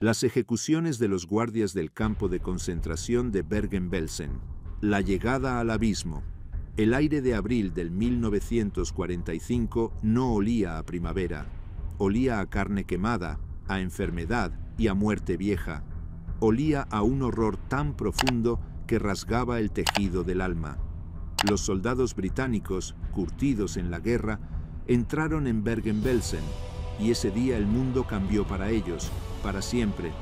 Las ejecuciones de los guardias del campo de concentración de Bergen-Belsen, la llegada al abismo. El aire de abril del 1945 no olía a primavera, olía a carne quemada, a enfermedad y a muerte vieja. Olía a un horror tan profundo que rasgaba el tejido del alma. Los soldados británicos, curtidos en la guerra, entraron en Bergen-Belsen, y ese día el mundo cambió para ellos, para siempre.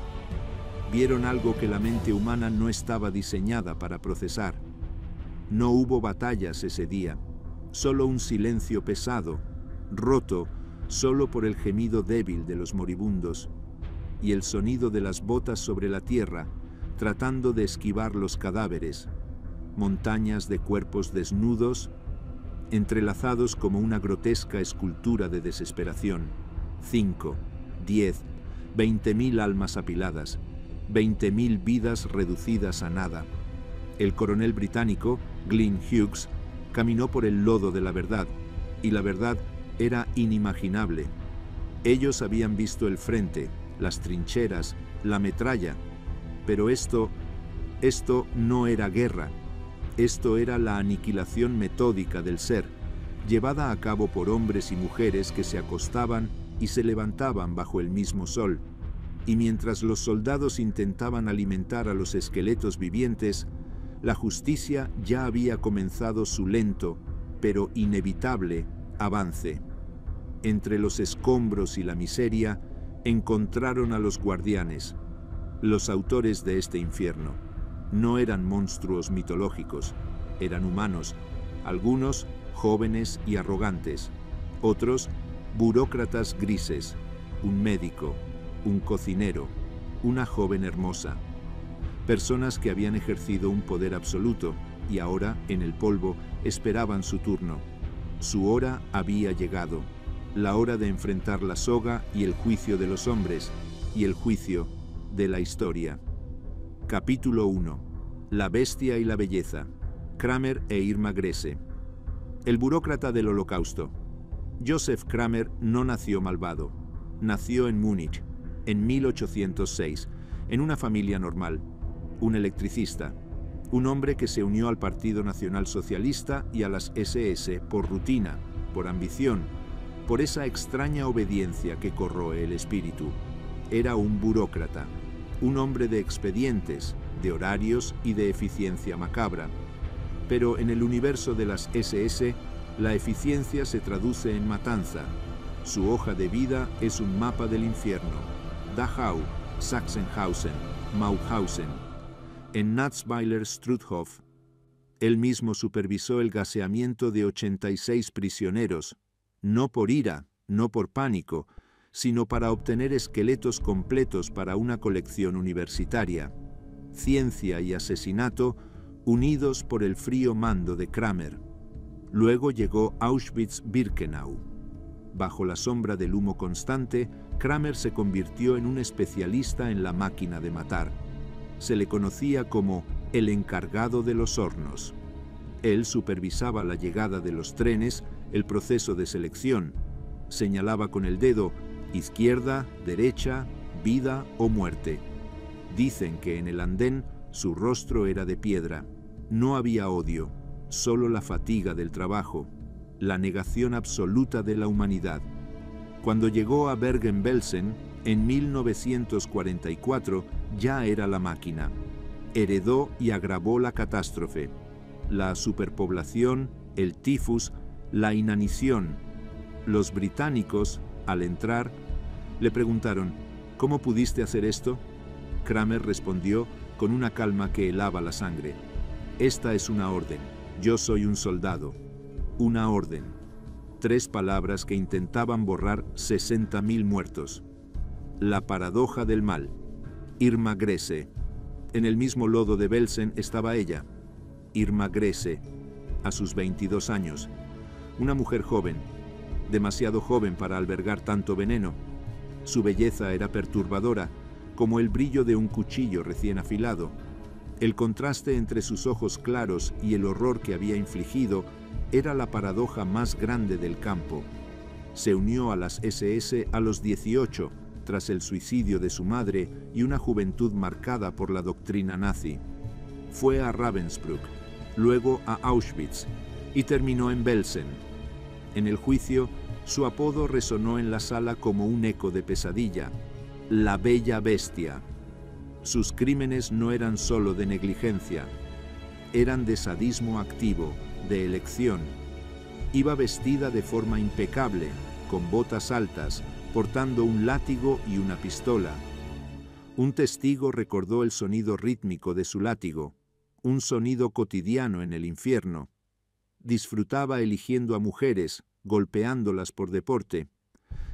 Vieron algo que la mente humana no estaba diseñada para procesar. No hubo batallas ese día, solo un silencio pesado, roto solo por el gemido débil de los moribundos y el sonido de las botas sobre la tierra, tratando de esquivar los cadáveres, montañas de cuerpos desnudos, entrelazados como una grotesca escultura de desesperación. 5, 10, 20.000 almas apiladas, 20.000 vidas reducidas a nada. El coronel británico, Glyn Hughes, caminó por el lodo de la verdad, y la verdad era inimaginable. Ellos habían visto el frente, las trincheras, la metralla, pero esto no era guerra. Esto era la aniquilación metódica del ser, llevada a cabo por hombres y mujeres que se acostaban y se levantaban bajo el mismo sol, y mientras los soldados intentaban alimentar a los esqueletos vivientes, la justicia ya había comenzado su lento, pero inevitable, avance. Entre los escombros y la miseria, encontraron a los guardianes, los autores de este infierno. No eran monstruos mitológicos, eran humanos, algunos jóvenes y arrogantes, otros burócratas grises, un médico, un cocinero, una joven hermosa. Personas que habían ejercido un poder absoluto y ahora, en el polvo, esperaban su turno. Su hora había llegado, la hora de enfrentar la soga y el juicio de los hombres, y el juicio de la historia. Capítulo 1. La bestia y la belleza. Kramer e Irma Grese. El burócrata del Holocausto. Joseph Kramer no nació malvado. Nació en Múnich, en 1806, en una familia normal. Un electricista, un hombre que se unió al Partido Nacional Socialista y a las SS por rutina, por ambición, por esa extraña obediencia que corroe el espíritu. Era un burócrata, un hombre de expedientes, de horarios y de eficiencia macabra. Pero en el universo de las SS, la eficiencia se traduce en matanza. Su hoja de vida es un mapa del infierno. Dachau, Sachsenhausen, Mauthausen. En Natzweiler-Struthof, él mismo supervisó el gaseamiento de 86 prisioneros, no por ira, no por pánico, sino para obtener esqueletos completos para una colección universitaria. Ciencia y asesinato unidos por el frío mando de Kramer. Luego llegó Auschwitz-Birkenau. Bajo la sombra del humo constante, Kramer se convirtió en un especialista en la máquina de matar. Se le conocía como el encargado de los hornos. Él supervisaba la llegada de los trenes, el proceso de selección. Señalaba con el dedo, izquierda, derecha, vida o muerte. Dicen que en el andén su rostro era de piedra. No había odio, solo la fatiga del trabajo, la negación absoluta de la humanidad. Cuando llegó a Bergen-Belsen, en 1944, ya era la máquina. Heredó y agravó la catástrofe, la superpoblación, el tifus, la inanición. Los británicos, al entrar, le preguntaron, ¿cómo pudiste hacer esto? Kramer respondió con una calma que helaba la sangre. Esta es una orden. Yo soy un soldado. Una orden. 3 palabras que intentaban borrar 60.000 muertos. La paradoja del mal. Irma Grese. En el mismo lodo de Belsen estaba ella. Irma Grese, a sus 22 años. Una mujer joven, demasiado joven para albergar tanto veneno. Su belleza era perturbadora, como el brillo de un cuchillo recién afilado. El contraste entre sus ojos claros y el horror que había infligido era la paradoja más grande del campo. Se unió a las SS a los 18, tras el suicidio de su madre y una juventud marcada por la doctrina nazi. Fue a Ravensbrück, luego a Auschwitz y terminó en Belsen. En el juicio, su apodo resonó en la sala como un eco de pesadilla: la Bella Bestia. Sus crímenes no eran solo de negligencia, eran de sadismo activo, de elección. Iba vestida de forma impecable, con botas altas, portando un látigo y una pistola. Un testigo recordó el sonido rítmico de su látigo, un sonido cotidiano en el infierno. Disfrutaba eligiendo a mujeres, golpeándolas por deporte.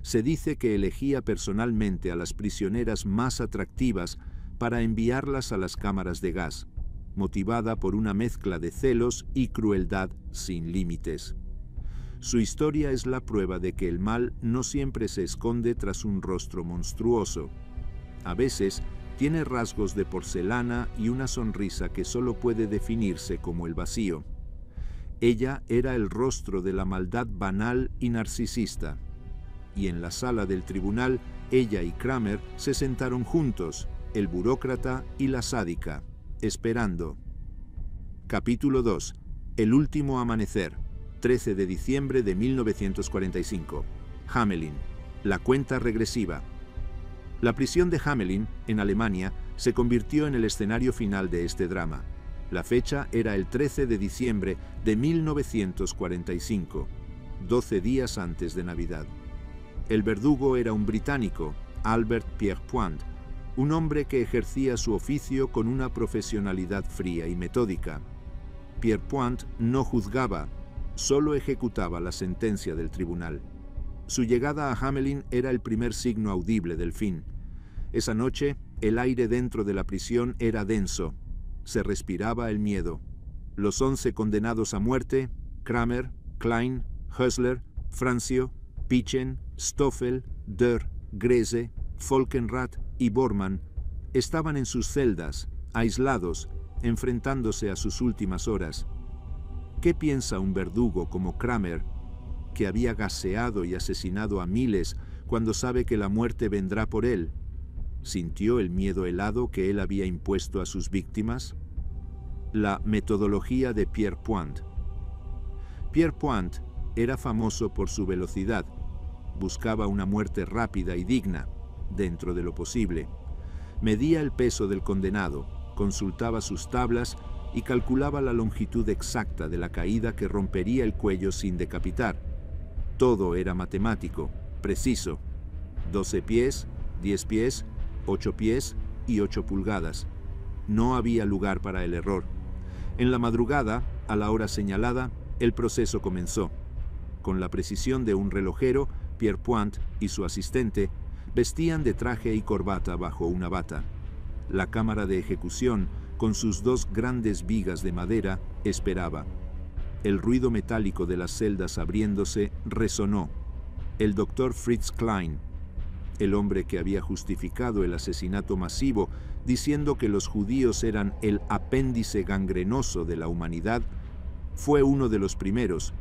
Se dice que elegía personalmente a las prisioneras más atractivas para enviarlas a las cámaras de gas, motivada por una mezcla de celos y crueldad sin límites. Su historia es la prueba de que el mal no siempre se esconde tras un rostro monstruoso. A veces tiene rasgos de porcelana y una sonrisa que solo puede definirse como el vacío. Ella era el rostro de la maldad banal y narcisista. Y en la sala del tribunal, ella y Kramer se sentaron juntos, el burócrata y la sádica, esperando. Capítulo 2. El último amanecer. 13 de diciembre de 1945. Hamelin. La cuenta regresiva. La prisión de Hamelin, en Alemania, se convirtió en el escenario final de este drama. La fecha era el 13 de diciembre de 1945, 12 días antes de Navidad. El verdugo era un británico, Albert Pierrepoint, un hombre que ejercía su oficio con una profesionalidad fría y metódica. Pierrepoint no juzgaba, solo ejecutaba la sentencia del tribunal. Su llegada a Hamelin era el primer signo audible del fin. Esa noche, el aire dentro de la prisión era denso. Se respiraba el miedo. Los 11 condenados a muerte, Kramer, Klein, Hössler, Franzio, Pichen, Stoffel, Dörr, Grese, Folkenrath y Bormann, estaban en sus celdas, aislados, enfrentándose a sus últimas horas. ¿Qué piensa un verdugo como Kramer, que había gaseado y asesinado a miles cuando sabe que la muerte vendrá por él? ¿Sintió el miedo helado que él había impuesto a sus víctimas? La metodología de Pierrepoint. Pierrepoint era famoso por su velocidad. Buscaba una muerte rápida y digna, dentro de lo posible. Medía el peso del condenado, consultaba sus tablas y calculaba la longitud exacta de la caída que rompería el cuello sin decapitar. Todo era matemático, preciso. 12 pies, 10 pies, 8 pies y 8 pulgadas. No había lugar para el error. En la madrugada, a la hora señalada, el proceso comenzó. Con la precisión de un relojero, Pierrepoint y su asistente vestían de traje y corbata bajo una bata. La cámara de ejecución, con sus 2 grandes vigas de madera, esperaba. El ruido metálico de las celdas abriéndose resonó. El doctor Fritz Klein, el hombre que había justificado el asesinato masivo diciendo que los judíos eran el apéndice gangrenoso de la humanidad, fue uno de los primeros.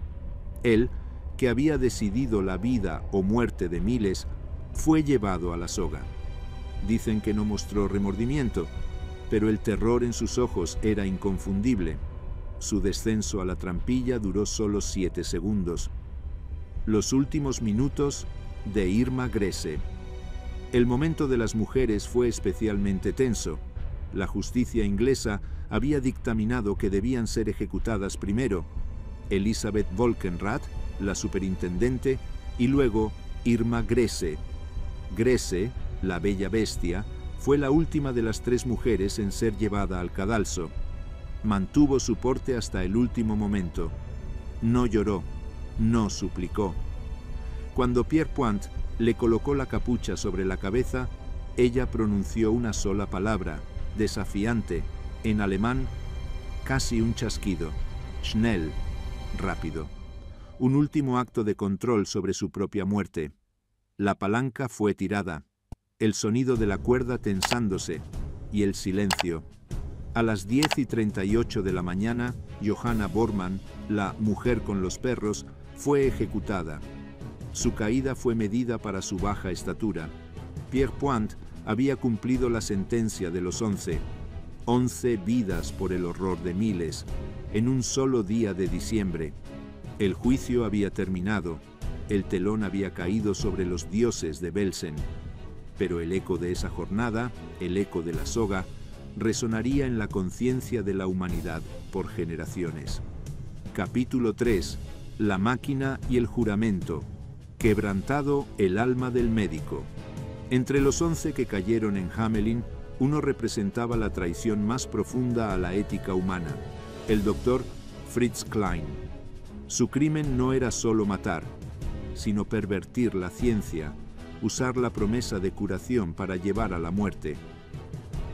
Él, que había decidido la vida o muerte de miles, fue llevado a la soga. Dicen que no mostró remordimiento, pero el terror en sus ojos era inconfundible. Su descenso a la trampilla duró solo 7 segundos. Los últimos minutos de Irma Grese. El momento de las mujeres fue especialmente tenso. La justicia inglesa había dictaminado que debían ser ejecutadas primero Elisabeth Volkenrath, la superintendente, y luego Irma Grese. Grese, la Bella Bestia, fue la última de las 3 mujeres en ser llevada al cadalso. Mantuvo su porte hasta el último momento. No lloró, no suplicó. Cuando Pierrepoint le colocó la capucha sobre la cabeza, ella pronunció una sola palabra, desafiante, en alemán, casi un chasquido: schnell, rápido. Un último acto de control sobre su propia muerte. La palanca fue tirada, el sonido de la cuerda tensándose y el silencio. A las 10:38 de la mañana, Johanna Bormann, la mujer con los perros, fue ejecutada. Su caída fue medida para su baja estatura. Robespierre Point había cumplido la sentencia de los 11 vidas por el horror de miles, en un solo día de diciembre. El juicio había terminado, el telón había caído sobre los dioses de Belsen, pero el eco de esa jornada, el eco de la soga, resonaría en la conciencia de la humanidad por generaciones. Capítulo 3. La máquina y el juramento. Quebrantado el alma del médico. Entre los 11 que cayeron en Hamelin, uno representaba la traición más profunda a la ética humana, el doctor Fritz Klein. Su crimen no era solo matar, sino pervertir la ciencia, usar la promesa de curación para llevar a la muerte.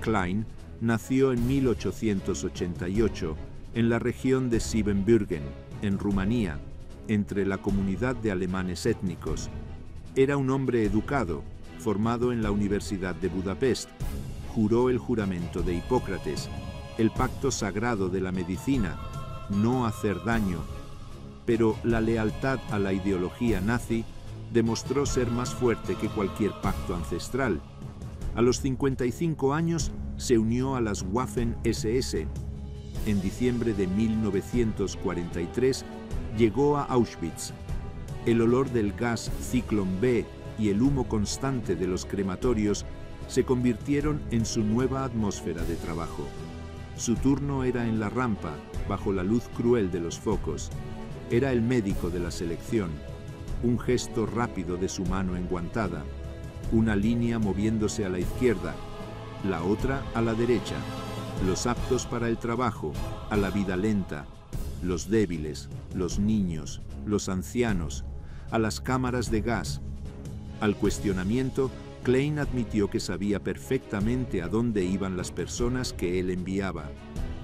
Klein nació en 1888 en la región de Siebenbürgen, en Rumanía, entre la comunidad de alemanes étnicos. Era un hombre educado, formado en la Universidad de Budapest. Juró el juramento de Hipócrates, el pacto sagrado de la medicina, no hacer daño, pero la lealtad a la ideología nazi demostró ser más fuerte que cualquier pacto ancestral. A los 55 años se unió a las Waffen-SS. En diciembre de 1943 llegó a Auschwitz. El olor del gas Zyklon B y el humo constante de los crematorios se convirtieron en su nueva atmósfera de trabajo. Su turno era en la rampa, bajo la luz cruel de los focos. Era el médico de la selección. Un gesto rápido de su mano enguantada, una línea moviéndose a la izquierda, la otra a la derecha, los aptos para el trabajo, a la vida lenta, los débiles, los niños, los ancianos, a las cámaras de gas. Al cuestionamiento, Klein admitió que sabía perfectamente a dónde iban las personas que él enviaba.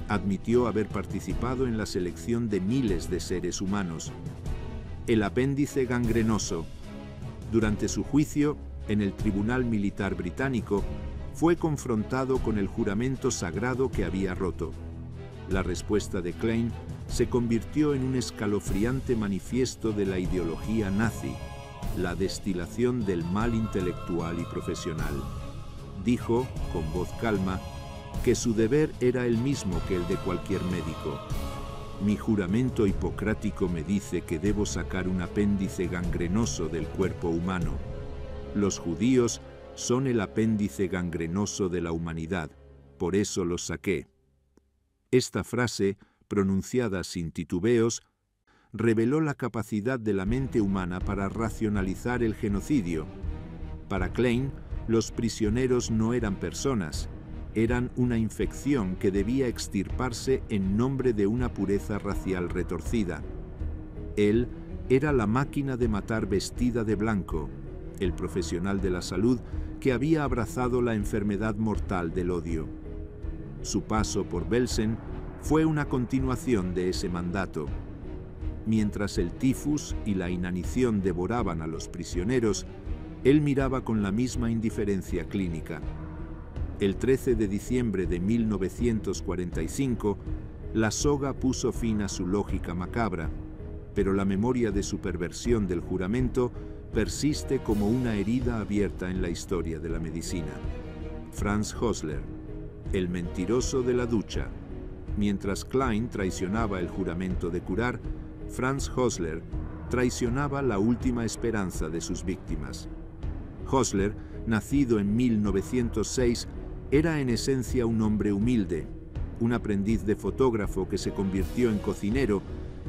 Admitió haber participado en la selección de miles de seres humanos. El apéndice gangrenoso. Durante su juicio, en el Tribunal Militar Británico, fue confrontado con el juramento sagrado que había roto. La respuesta de Klein se convirtió en un escalofriante manifiesto de la ideología nazi, la destilación del mal intelectual y profesional. Dijo, con voz calma, que su deber era el mismo que el de cualquier médico. Mi juramento hipocrático me dice que debo sacar un apéndice gangrenoso del cuerpo humano. Los judíos son el apéndice gangrenoso de la humanidad, por eso los saqué. Esta frase, pronunciada sin titubeos, reveló la capacidad de la mente humana para racionalizar el genocidio. Para Klein, los prisioneros no eran personas, eran una infección que debía extirparse en nombre de una pureza racial retorcida. Él era la máquina de matar vestida de blanco, el profesional de la salud que había abrazado la enfermedad mortal del odio. Su paso por Belsen fue una continuación de ese mandato. Mientras el tifus y la inanición devoraban a los prisioneros, él miraba con la misma indiferencia clínica. El 13 de diciembre de 1945, la soga puso fin a su lógica macabra, pero la memoria de su perversión del juramento persiste como una herida abierta en la historia de la medicina. Franz Hosler, el mentiroso de la ducha. Mientras Klein traicionaba el juramento de curar, Franz Hosler traicionaba la última esperanza de sus víctimas. Hosler, nacido en 1906, era en esencia un hombre humilde, un aprendiz de fotógrafo que se convirtió en cocinero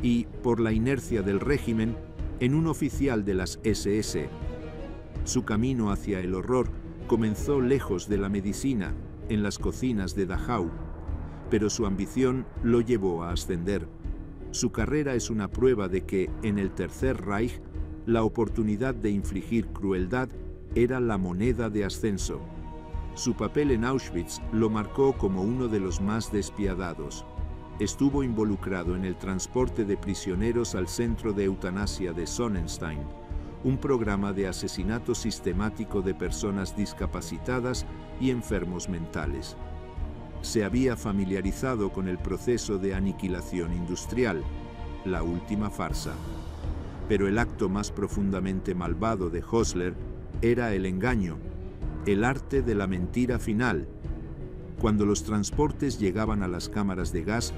y, por la inercia del régimen, en un oficial de las SS. Su camino hacia el horror comenzó lejos de la medicina, en las cocinas de Dachau, pero su ambición lo llevó a ascender. Su carrera es una prueba de que, en el Tercer Reich, la oportunidad de infligir crueldad era la moneda de ascenso. Su papel en Auschwitz lo marcó como uno de los más despiadados. Estuvo involucrado en el transporte de prisioneros al centro de eutanasia de Sonnenstein, un programa de asesinato sistemático de personas discapacitadas y enfermos mentales. Se había familiarizado con el proceso de aniquilación industrial, la última farsa. Pero el acto más profundamente malvado de Hosler era el engaño. el arte de la mentira final. Cuando los transportes llegaban a las cámaras de gas,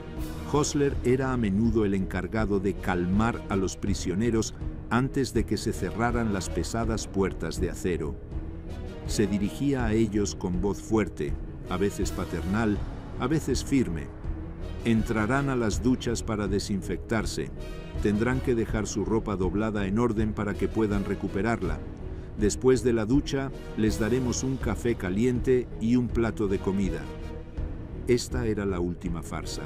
Hosler era a menudo el encargado de calmar a los prisioneros antes de que se cerraran las pesadas puertas de acero. Se dirigía a ellos con voz fuerte, a veces paternal, a veces firme. Entrarán a las duchas para desinfectarse. Tendrán que dejar su ropa doblada en orden para que puedan recuperarla. Después de la ducha, les daremos un café caliente y un plato de comida. Esta era la última farsa,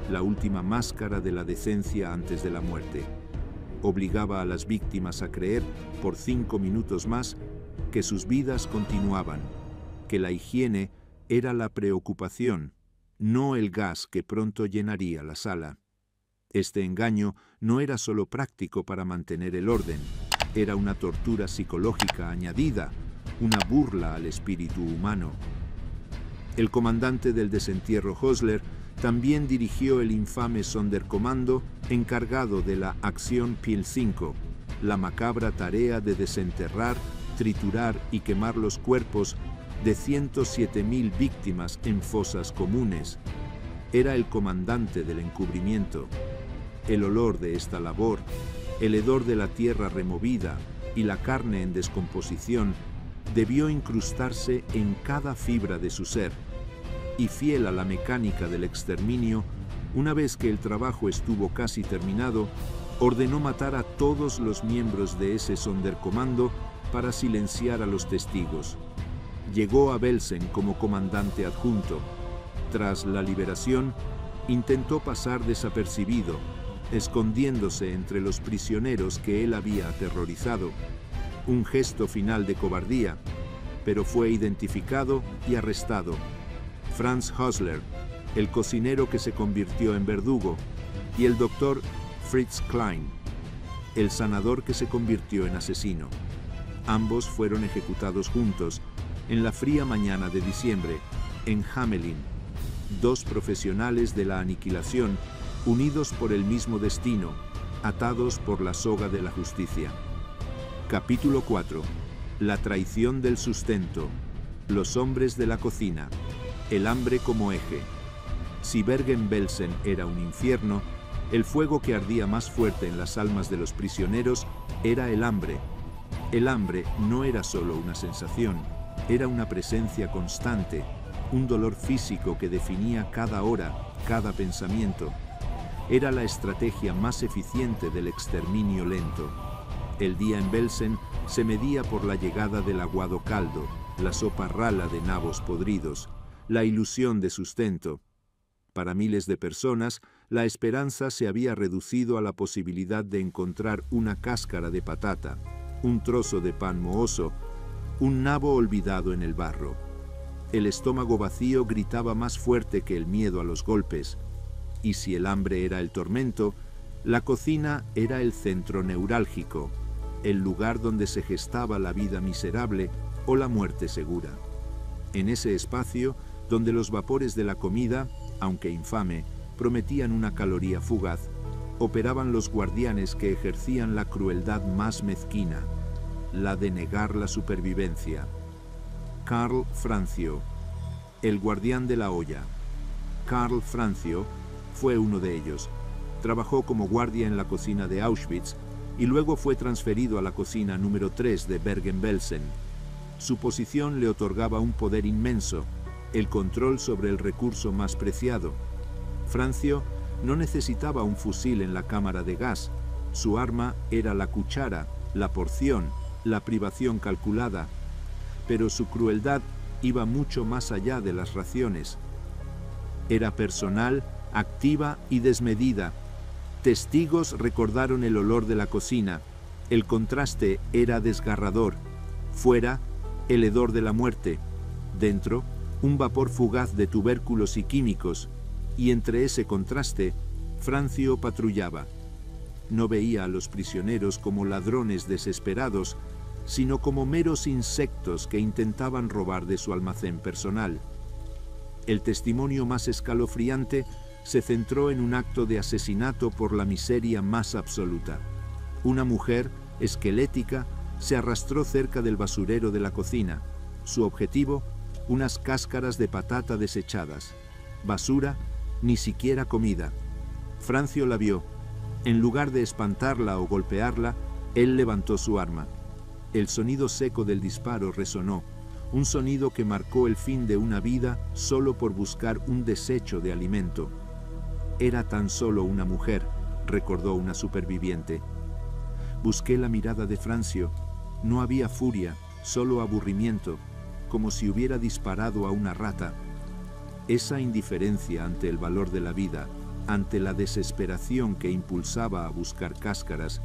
la última máscara de la decencia antes de la muerte. Obligaba a las víctimas a creer, por 5 minutos más, que sus vidas continuaban, que la higiene era la preocupación, no el gas que pronto llenaría la sala. Este engaño no era solo práctico para mantener el orden, era una tortura psicológica añadida, una burla al espíritu humano. El comandante del desentierro Hosler también dirigió el infame Sonderkommando encargado de la Acción Pil 5, la macabra tarea de desenterrar, triturar y quemar los cuerpos de 107.000 víctimas en fosas comunes. Era el comandante del encubrimiento. El olor de esta labor, el hedor de la tierra removida y la carne en descomposición debió incrustarse en cada fibra de su ser, y fiel a la mecánica del exterminio, una vez que el trabajo estuvo casi terminado, ordenó matar a todos los miembros de ese Sonderkommando para silenciar a los testigos. Llegó a Belsen como comandante adjunto. Tras la liberación, intentó pasar desapercibido, escondiéndose entre los prisioneros que él había aterrorizado. Un gesto final de cobardía, pero fue identificado y arrestado. Franz Hosler, el cocinero que se convirtió en verdugo, y el doctor Fritz Klein, el sanador que se convirtió en asesino. Ambos fueron ejecutados juntos en la fría mañana de diciembre, en Hamelin, 2 profesionales de la aniquilación unidos por el mismo destino, atados por la soga de la justicia. Capítulo 4. La traición del sustento. Los hombres de la cocina. El hambre como eje. Si Bergen-Belsen era un infierno, el fuego que ardía más fuerte en las almas de los prisioneros era el hambre. El hambre no era solo una sensación, era una presencia constante, un dolor físico que definía cada hora, cada pensamiento. Era la estrategia más eficiente del exterminio lento. El día en Belsen se medía por la llegada del aguado caldo, la sopa rala de nabos podridos, la ilusión de sustento. Para miles de personas, la esperanza se había reducido a la posibilidad de encontrar una cáscara de patata, un trozo de pan mohoso, un nabo olvidado en el barro. El estómago vacío gritaba más fuerte que el miedo a los golpes, y si el hambre era el tormento, la cocina era el centro neurálgico, el lugar donde se gestaba la vida miserable o la muerte segura. En ese espacio, donde los vapores de la comida, aunque infame, prometían una caloría fugaz, operaban los guardianes que ejercían la crueldad más mezquina, la de negar la supervivencia. Karl Francio, el guardián de la olla. Karl Francio fue uno de ellos. Trabajó como guardia en la cocina de Auschwitz y luego fue transferido a la cocina número 3 de Bergen-Belsen. Su posición le otorgaba un poder inmenso, el control sobre el recurso más preciado. Francio no necesitaba un fusil en la cámara de gas. Su arma era la cuchara, la porción, la privación calculada. Pero su crueldad iba mucho más allá de las raciones. Era personal, activa y desmedida. Testigos recordaron el olor de la cocina. El contraste era desgarrador. Fuera, el hedor de la muerte. Dentro, un vapor fugaz de tubérculos y químicos. Y entre ese contraste, Francio patrullaba. No veía a los prisioneros como ladrones desesperados, sino como meros insectos que intentaban robar de su almacén personal. El testimonio más escalofriante se centró en un acto de asesinato por la miseria más absoluta. Una mujer, esquelética, se arrastró cerca del basurero de la cocina. Su objetivo, unas cáscaras de patata desechadas. Basura, ni siquiera comida. Francio la vio. En lugar de espantarla o golpearla, él levantó su arma. El sonido seco del disparo resonó, un sonido que marcó el fin de una vida solo por buscar un desecho de alimento. Era tan solo una mujer, recordó una superviviente. Busqué la mirada de Francio. No había furia, solo aburrimiento, como si hubiera disparado a una rata. Esa indiferencia ante el valor de la vida, ante la desesperación que impulsaba a buscar cáscaras,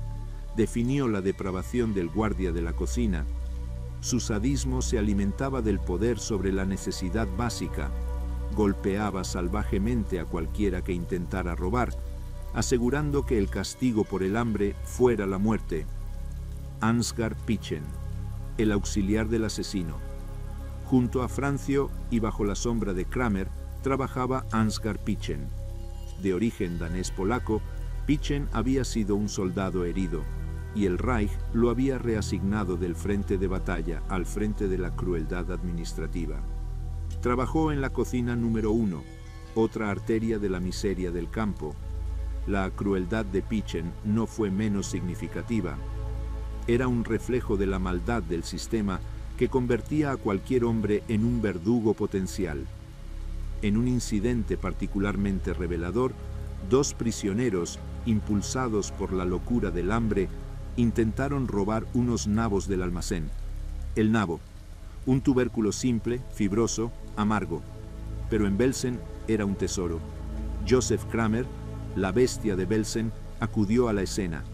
definió la depravación del guardia de la cocina. Su sadismo se alimentaba del poder sobre la necesidad básica. Golpeaba salvajemente a cualquiera que intentara robar, asegurando que el castigo por el hambre fuera la muerte. Ansgar Pichen, el auxiliar del asesino. Junto a Francio y bajo la sombra de Kramer trabajaba Ansgar Pichen. De origen danés-polaco, Pichen había sido un soldado herido, y el Reich lo había reasignado del frente de batalla al frente de la crueldad administrativa. Trabajó en la cocina número 1, otra arteria de la miseria del campo. La crueldad de Pichen no fue menos significativa. Era un reflejo de la maldad del sistema que convertía a cualquier hombre en un verdugo potencial. En un incidente particularmente revelador, 2 prisioneros, impulsados por la locura del hambre, intentaron robar unos nabos del almacén. El nabo, un tubérculo simple, fibroso, amargo, pero en Belsen era un tesoro. Joseph Kramer, la bestia de Belsen, acudió a la escena,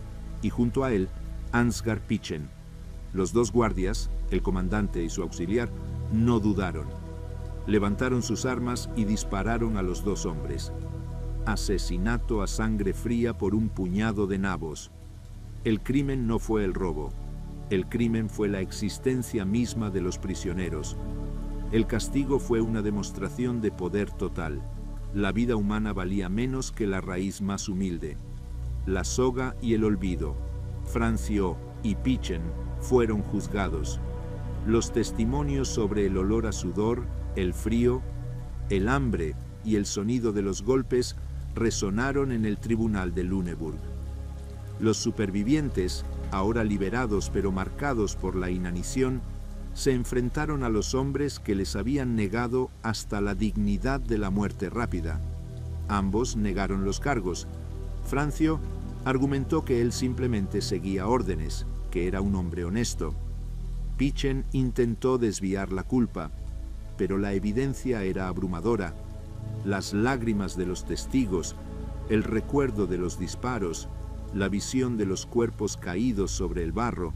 y junto a él, Ansgar Pichen. Los 2 guardias, el comandante y su auxiliar, no dudaron. Levantaron sus armas y dispararon a los 2 hombres. Asesinato a sangre fría por un puñado de nabos. El crimen no fue el robo. El crimen fue la existencia misma de los prisioneros. El castigo fue una demostración de poder total. La vida humana valía menos que la raíz más humilde. La soga y el olvido. Francio y Pichen fueron juzgados. Los testimonios sobre el olor a sudor, el frío, el hambre y el sonido de los golpes resonaron en el tribunal de Lüneburg. Los supervivientes, ahora liberados pero marcados por la inanición, se enfrentaron a los hombres que les habían negado hasta la dignidad de la muerte rápida. Ambos negaron los cargos. Francio argumentó que él simplemente seguía órdenes, que era un hombre honesto. Pichen intentó desviar la culpa, pero la evidencia era abrumadora. Las lágrimas de los testigos, el recuerdo de los disparos, la visión de los cuerpos caídos sobre el barro.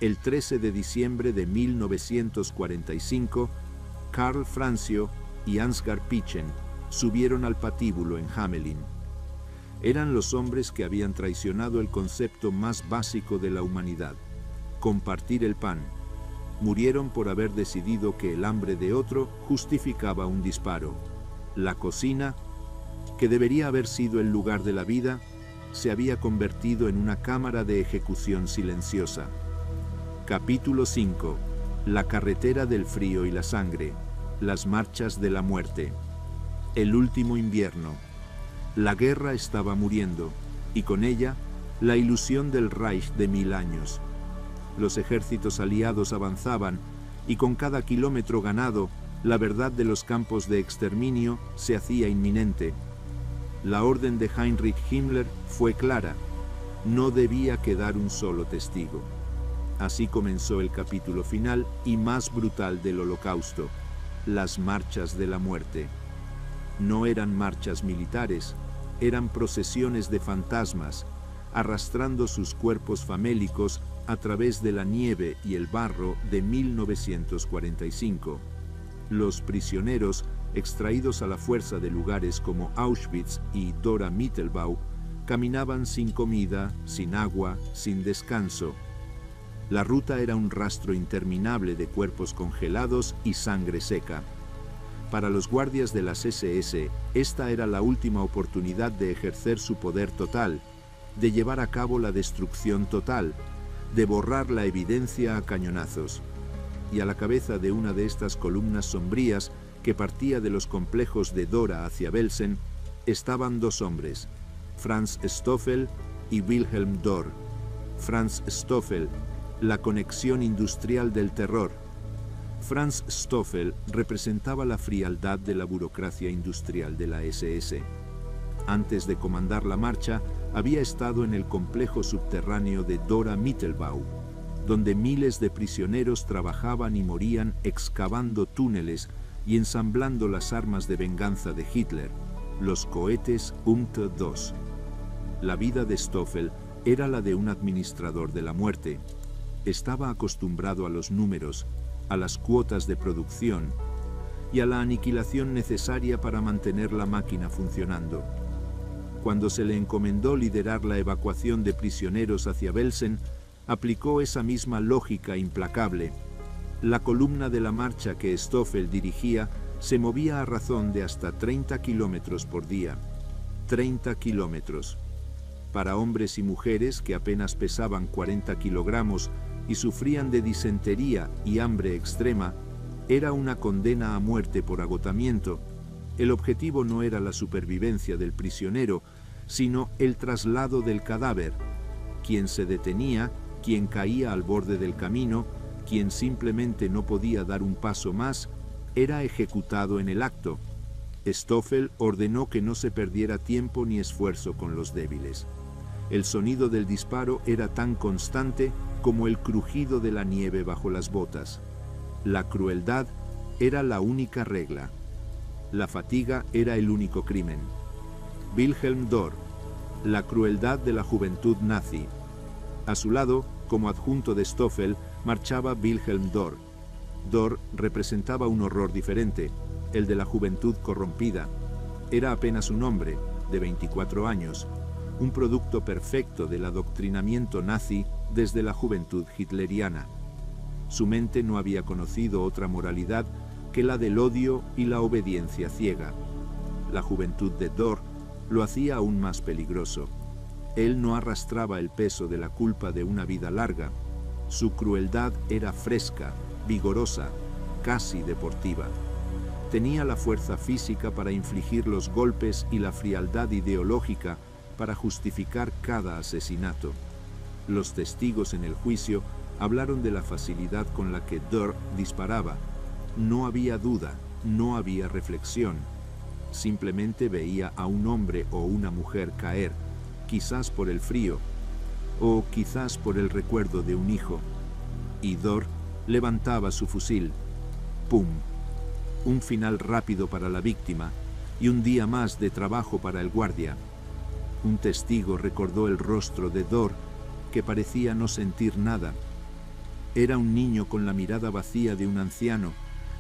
El 13 de diciembre de 1945, Karl Francio y Ansgar Pichen subieron al patíbulo en Hamelin. Eran los hombres que habían traicionado el concepto más básico de la humanidad: compartir el pan. Murieron por haber decidido que el hambre de otro justificaba un disparo. La cocina, que debería haber sido el lugar de la vida, se había convertido en una cámara de ejecución silenciosa. Capítulo 5. La carretera del frío y la sangre. Las marchas de la muerte. El último invierno. La guerra estaba muriendo, y con ella, la ilusión del Reich de 1000 años. Los ejércitos aliados avanzaban, y con cada kilómetro ganado, la verdad de los campos de exterminio se hacía inminente. La orden de Heinrich Himmler fue clara: no debía quedar un solo testigo. Así comenzó el capítulo final y más brutal del Holocausto: las marchas de la muerte. No eran marchas militares, eran procesiones de fantasmas, arrastrando sus cuerpos famélicos a través de la nieve y el barro de 1945. Los prisioneros, extraídos a la fuerza de lugares como Auschwitz y Dora Mittelbau, caminaban sin comida, sin agua, sin descanso. La ruta era un rastro interminable de cuerpos congelados y sangre seca. Para los guardias de las SS, esta era la última oportunidad de ejercer su poder total, de llevar a cabo la destrucción total, de borrar la evidencia a cañonazos. y a la cabeza de una de estas columnas sombrías que partía de los complejos de Dora hacia Belsen, estaban dos hombres, Franz Stoffel y Wilhelm Dohr. Franz Stoffel, la conexión industrial del terror. Franz Stoffel representaba la frialdad de la burocracia industrial de la SS. Antes de comandar la marcha, había estado en el complejo subterráneo de Dora Mittelbau, donde miles de prisioneros trabajaban y morían excavando túneles y ensamblando las armas de venganza de Hitler, los cohetes UMT-2. La vida de Stoffel era la de un administrador de la muerte. Estaba acostumbrado a los números, a las cuotas de producción y a la aniquilación necesaria para mantener la máquina funcionando. Cuando se le encomendó liderar la evacuación de prisioneros hacia Belsen, aplicó esa misma lógica implacable. La columna de la marcha que Stoffel dirigía se movía a razón de hasta 30 kilómetros por día. 30 kilómetros. Para hombres y mujeres que apenas pesaban 40 kilogramos y sufrían de disentería y hambre extrema, era una condena a muerte por agotamiento. El objetivo no era la supervivencia del prisionero, sino el traslado del cadáver. Quien se detenía, quien caía al borde del camino, quien simplemente no podía dar un paso más, era ejecutado en el acto. Stoffel ordenó que no se perdiera tiempo ni esfuerzo con los débiles. El sonido del disparo era tan constante como el crujido de la nieve bajo las botas. La crueldad era la única regla. La fatiga era el único crimen. Wilhelm Dohr, la crueldad de la juventud nazi. A su lado, como adjunto de Stoffel, marchaba Wilhelm Dohr. Dohr representaba un horror diferente, el de la juventud corrompida. Era apenas un hombre, de 24 años, un producto perfecto del adoctrinamiento nazi desde la juventud hitleriana. Su mente no había conocido otra moralidad que la del odio y la obediencia ciega. La juventud de Dohr lo hacía aún más peligroso. Él no arrastraba el peso de la culpa de una vida larga. Su crueldad era fresca, vigorosa, casi deportiva. Tenía la fuerza física para infligir los golpes y la frialdad ideológica para justificar cada asesinato. Los testigos en el juicio hablaron de la facilidad con la que Dohr disparaba. No había duda, no había reflexión. Simplemente veía a un hombre o una mujer caer, quizás por el frío, o quizás por el recuerdo de un hijo. Y Dohr levantaba su fusil. ¡Pum! Un final rápido para la víctima y un día más de trabajo para el guardia. Un testigo recordó el rostro de Dohr, que parecía no sentir nada. Era un niño con la mirada vacía de un anciano.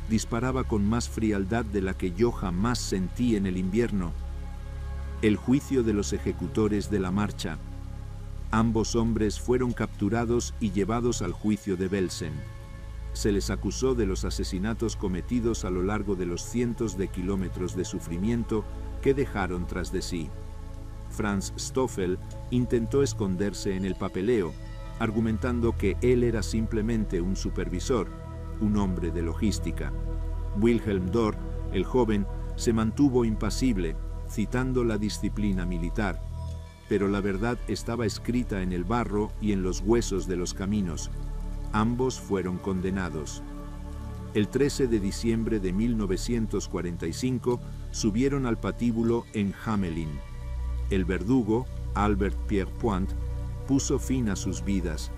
Disparaba con más frialdad de la que yo jamás sentí en el invierno. El juicio de los ejecutores de la marcha. Ambos hombres fueron capturados y llevados al juicio de Belsen. Se les acusó de los asesinatos cometidos a lo largo de los cientos de kilómetros de sufrimiento que dejaron tras de sí. Franz Stoffel intentó esconderse en el papeleo, argumentando que él era simplemente un supervisor, un hombre de logística. Wilhelm Dohr, el joven, se mantuvo impasible, citando la disciplina militar. Pero la verdad estaba escrita en el barro y en los huesos de los caminos. Ambos fueron condenados. El 13 de diciembre de 1945 subieron al patíbulo en Hamelin. El verdugo, Albert Pierrepoint, puso fin a sus vidas.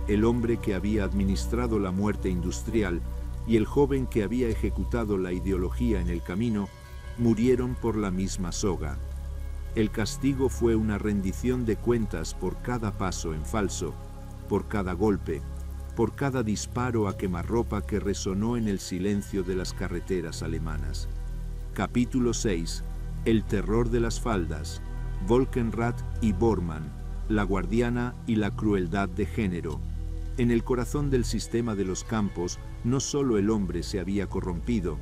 El hombre que había administrado la muerte industrial y el joven que había ejecutado la ideología en el camino murieron por la misma soga. El castigo fue una rendición de cuentas por cada paso en falso, por cada golpe, por cada disparo a quemarropa que resonó en el silencio de las carreteras alemanas. Capítulo 6. El terror de las faldas. Volkenrath y Bormann. La guardiana y la crueldad de género. En el corazón del sistema de los campos, no solo el hombre se había corrompido.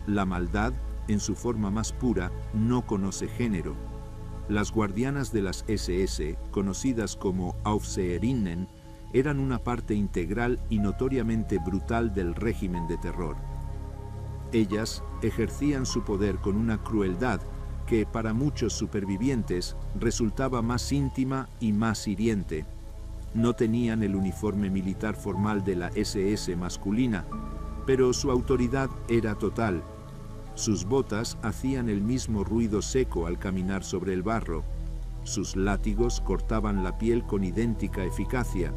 La maldad, en su forma más pura, no conoce género. Las guardianas de las SS, conocidas como Aufseherinnen, eran una parte integral y notoriamente brutal del régimen de terror. Ellas ejercían su poder con una crueldad que para muchos supervivientes resultaba más íntima y más hiriente. No tenían el uniforme militar formal de la SS masculina, pero su autoridad era total. Sus botas hacían el mismo ruido seco al caminar sobre el barro. Sus látigos cortaban la piel con idéntica eficacia.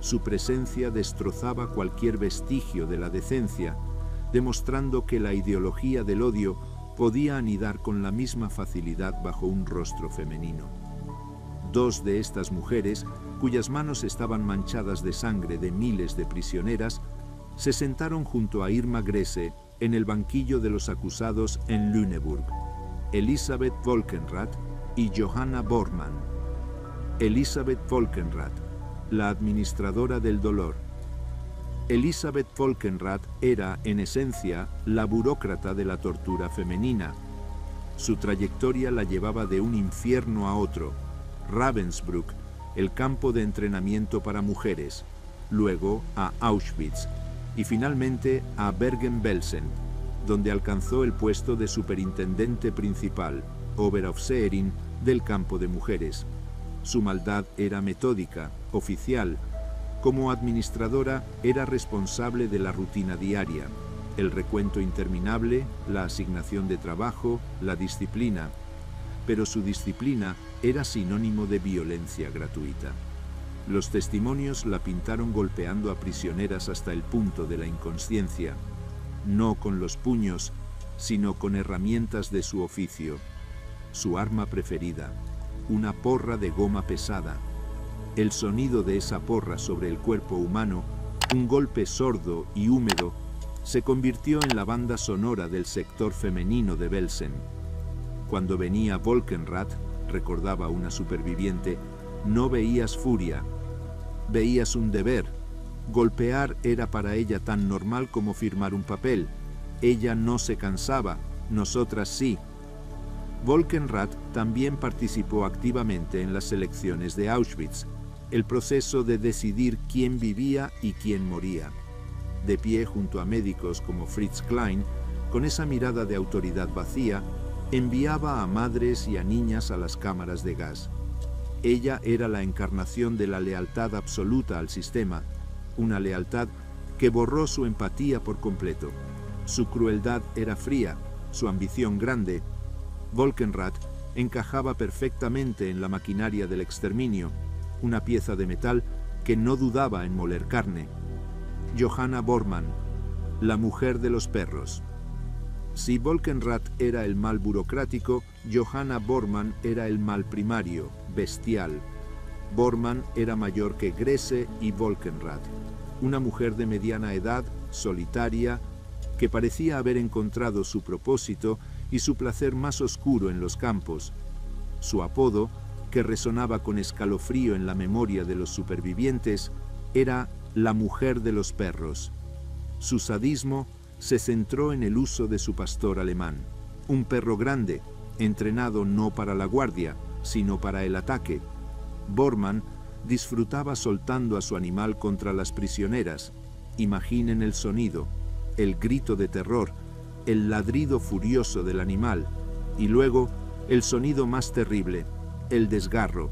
Su presencia destrozaba cualquier vestigio de la decencia, demostrando que la ideología del odio podía anidar con la misma facilidad bajo un rostro femenino. Dos de estas mujeres, cuyas manos estaban manchadas de sangre de miles de prisioneras, se sentaron junto a Irma Grese en el banquillo de los acusados en Lüneburg: Elisabeth Volkenrath y Johanna Bormann. Elisabeth Volkenrath, la administradora del dolor. Elisabeth Volkenrath era, en esencia, la burócrata de la tortura femenina. Su trayectoria la llevaba de un infierno a otro: Ravensbrück, el campo de entrenamiento para mujeres, luego a Auschwitz y finalmente a Bergen-Belsen, donde alcanzó el puesto de superintendente principal, Oberaufseherin, del campo de mujeres. Su maldad era metódica, oficial. Como administradora era responsable de la rutina diaria, el recuento interminable, la asignación de trabajo, la disciplina. Pero su disciplina era sinónimo de violencia gratuita. Los testimonios la pintaron golpeando a prisioneras hasta el punto de la inconsciencia, no con los puños, sino con herramientas de su oficio. Su arma preferida, una porra de goma pesada. El sonido de esa porra sobre el cuerpo humano, un golpe sordo y húmedo, se convirtió en la banda sonora del sector femenino de Belsen. Cuando venía Volkenrath, recordaba una superviviente, no veías furia, veías un deber. Golpear era para ella tan normal como firmar un papel. Ella no se cansaba, nosotras sí. Volkenrath también participó activamente en las elecciones de Auschwitz, el proceso de decidir quién vivía y quién moría. De pie junto a médicos como Fritz Klein, con esa mirada de autoridad vacía, enviaba a madres y a niñas a las cámaras de gas. Ella era la encarnación de la lealtad absoluta al sistema, una lealtad que borró su empatía por completo. Su crueldad era fría, su ambición grande. Volkenrath encajaba perfectamente en la maquinaria del exterminio, una pieza de metal que no dudaba en moler carne. Johanna Bormann, la mujer de los perros. Si Volkenrath era el mal burocrático, Johanna Bormann era el mal primario, bestial. Bormann era mayor que Grese y Volkenrath, una mujer de mediana edad, solitaria, que parecía haber encontrado su propósito y su placer más oscuro en los campos. Su apodo, que resonaba con escalofrío en la memoria de los supervivientes, era la mujer de los perros. Su sadismo se centró en el uso de su pastor alemán, un perro grande, entrenado no para la guardia, sino para el ataque. Bormann disfrutaba soltando a su animal contra las prisioneras. Imaginen el sonido, el grito de terror, el ladrido furioso del animal, y luego el sonido más terrible, el desgarro.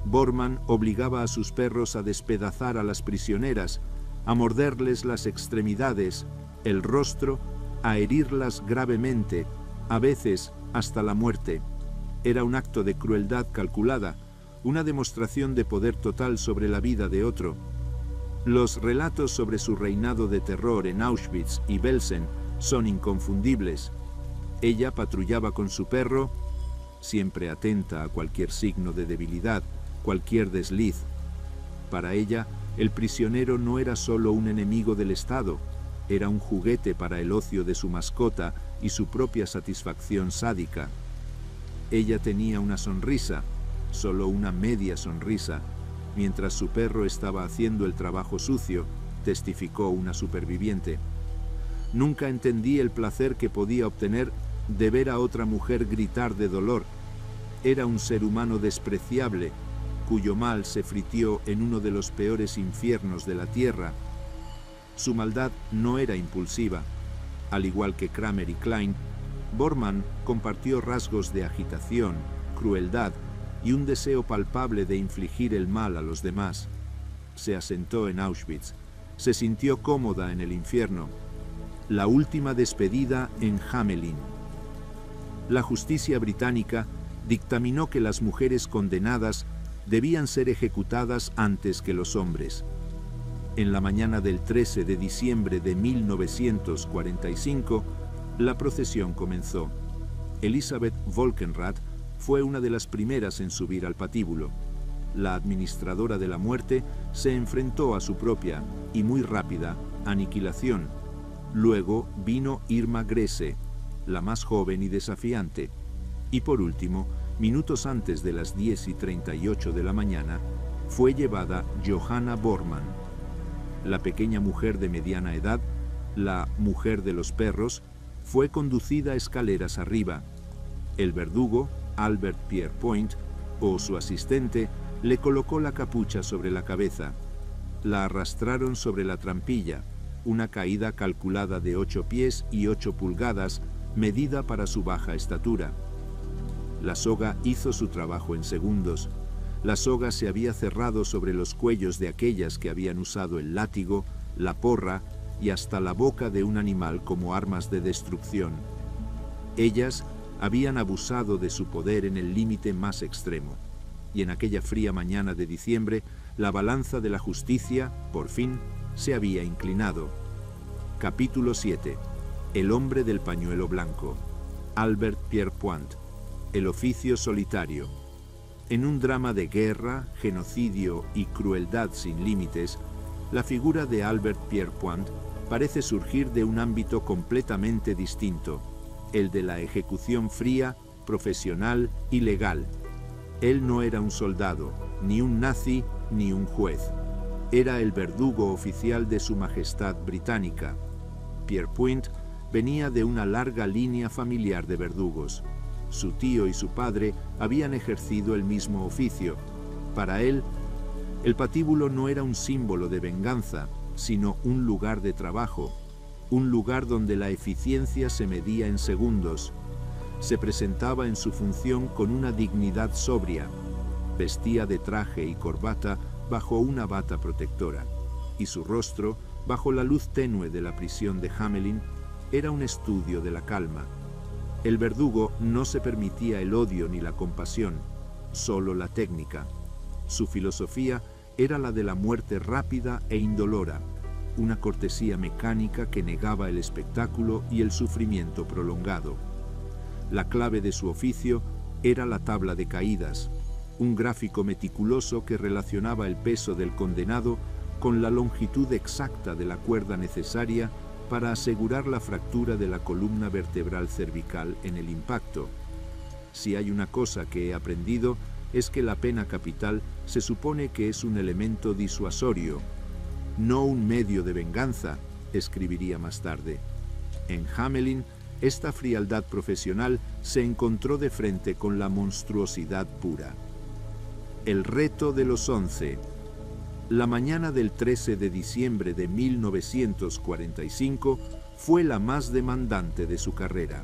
Bormann obligaba a sus perros a despedazar a las prisioneras, a morderles las extremidades, el rostro, a herirlas gravemente, a veces hasta la muerte. Era un acto de crueldad calculada, una demostración de poder total sobre la vida de otro. Los relatos sobre su reinado de terror en Auschwitz y Belsen son inconfundibles. Ella patrullaba con su perro, siempre atenta a cualquier signo de debilidad, cualquier desliz. Para ella, el prisionero no era solo un enemigo del Estado, era un juguete para el ocio de su mascota y su propia satisfacción sádica. Ella tenía una sonrisa, solo una media sonrisa, mientras su perro estaba haciendo el trabajo sucio, testificó una superviviente. Nunca entendí el placer que podía obtener de ver a otra mujer gritar de dolor. Era un ser humano despreciable, cuyo mal se fritió en uno de los peores infiernos de la tierra. Su maldad no era impulsiva. Al igual que Kramer y Klein, Bormann compartió rasgos de agitación, crueldad y un deseo palpable de infligir el mal a los demás. Se asentó en Auschwitz, se sintió cómoda en el infierno. La última despedida en Hamelin. La justicia británica dictaminó que las mujeres condenadas debían ser ejecutadas antes que los hombres. En la mañana del 13 de diciembre de 1945, la procesión comenzó. Elisabeth Volkenrath fue una de las primeras en subir al patíbulo. La administradora de la muerte se enfrentó a su propia, y muy rápida, aniquilación. Luego vino Irma Grese, la más joven y desafiante. Y por último, minutos antes de las 10:38 de la mañana, fue llevada Johanna Bormann. La pequeña mujer de mediana edad, la mujer de los perros, fue conducida escaleras arriba. El verdugo, Albert Pierrepoint, o su asistente, le colocó la capucha sobre la cabeza. La arrastraron sobre la trampilla, una caída calculada de 8 pies y 8 pulgadas, medida para su baja estatura. La soga hizo su trabajo en segundos. La soga se había cerrado sobre los cuellos de aquellas que habían usado el látigo, la porra y hasta la boca de un animal como armas de destrucción. Ellas habían abusado de su poder en el límite más extremo. Y en aquella fría mañana de diciembre, la balanza de la justicia, por fin, se había inclinado. Capítulo 7. El hombre del pañuelo blanco. Albert Pierrepoint. El oficio solitario. En un drama de guerra, genocidio y crueldad sin límites, la figura de Albert Pierrepoint parece surgir de un ámbito completamente distinto, el de la ejecución fría, profesional y legal. Él no era un soldado, ni un nazi, ni un juez. Era el verdugo oficial de Su Majestad Británica. Pierrepoint venía de una larga línea familiar de verdugos. Su tío y su padre habían ejercido el mismo oficio. Para él, el patíbulo no era un símbolo de venganza, sino un lugar de trabajo, un lugar donde la eficiencia se medía en segundos. Se presentaba en su función con una dignidad sobria. Vestía de traje y corbata bajo una bata protectora, y su rostro, bajo la luz tenue de la prisión de Hamelin, era un estudio de la calma. El verdugo no se permitía el odio ni la compasión, solo la técnica. Su filosofía era la de la muerte rápida e indolora, una cortesía mecánica que negaba el espectáculo y el sufrimiento prolongado. La clave de su oficio era la tabla de caídas, un gráfico meticuloso que relacionaba el peso del condenado con la longitud exacta de la cuerda necesaria para asegurar la fractura de la columna vertebral cervical en el impacto. Si hay una cosa que he aprendido, es que la pena capital se supone que es un elemento disuasorio, no un medio de venganza, escribiría más tarde. En Hamelin, esta frialdad profesional se encontró de frente con la monstruosidad pura. El reto de los 11. La mañana del 13 de diciembre de 1945 fue la más demandante de su carrera.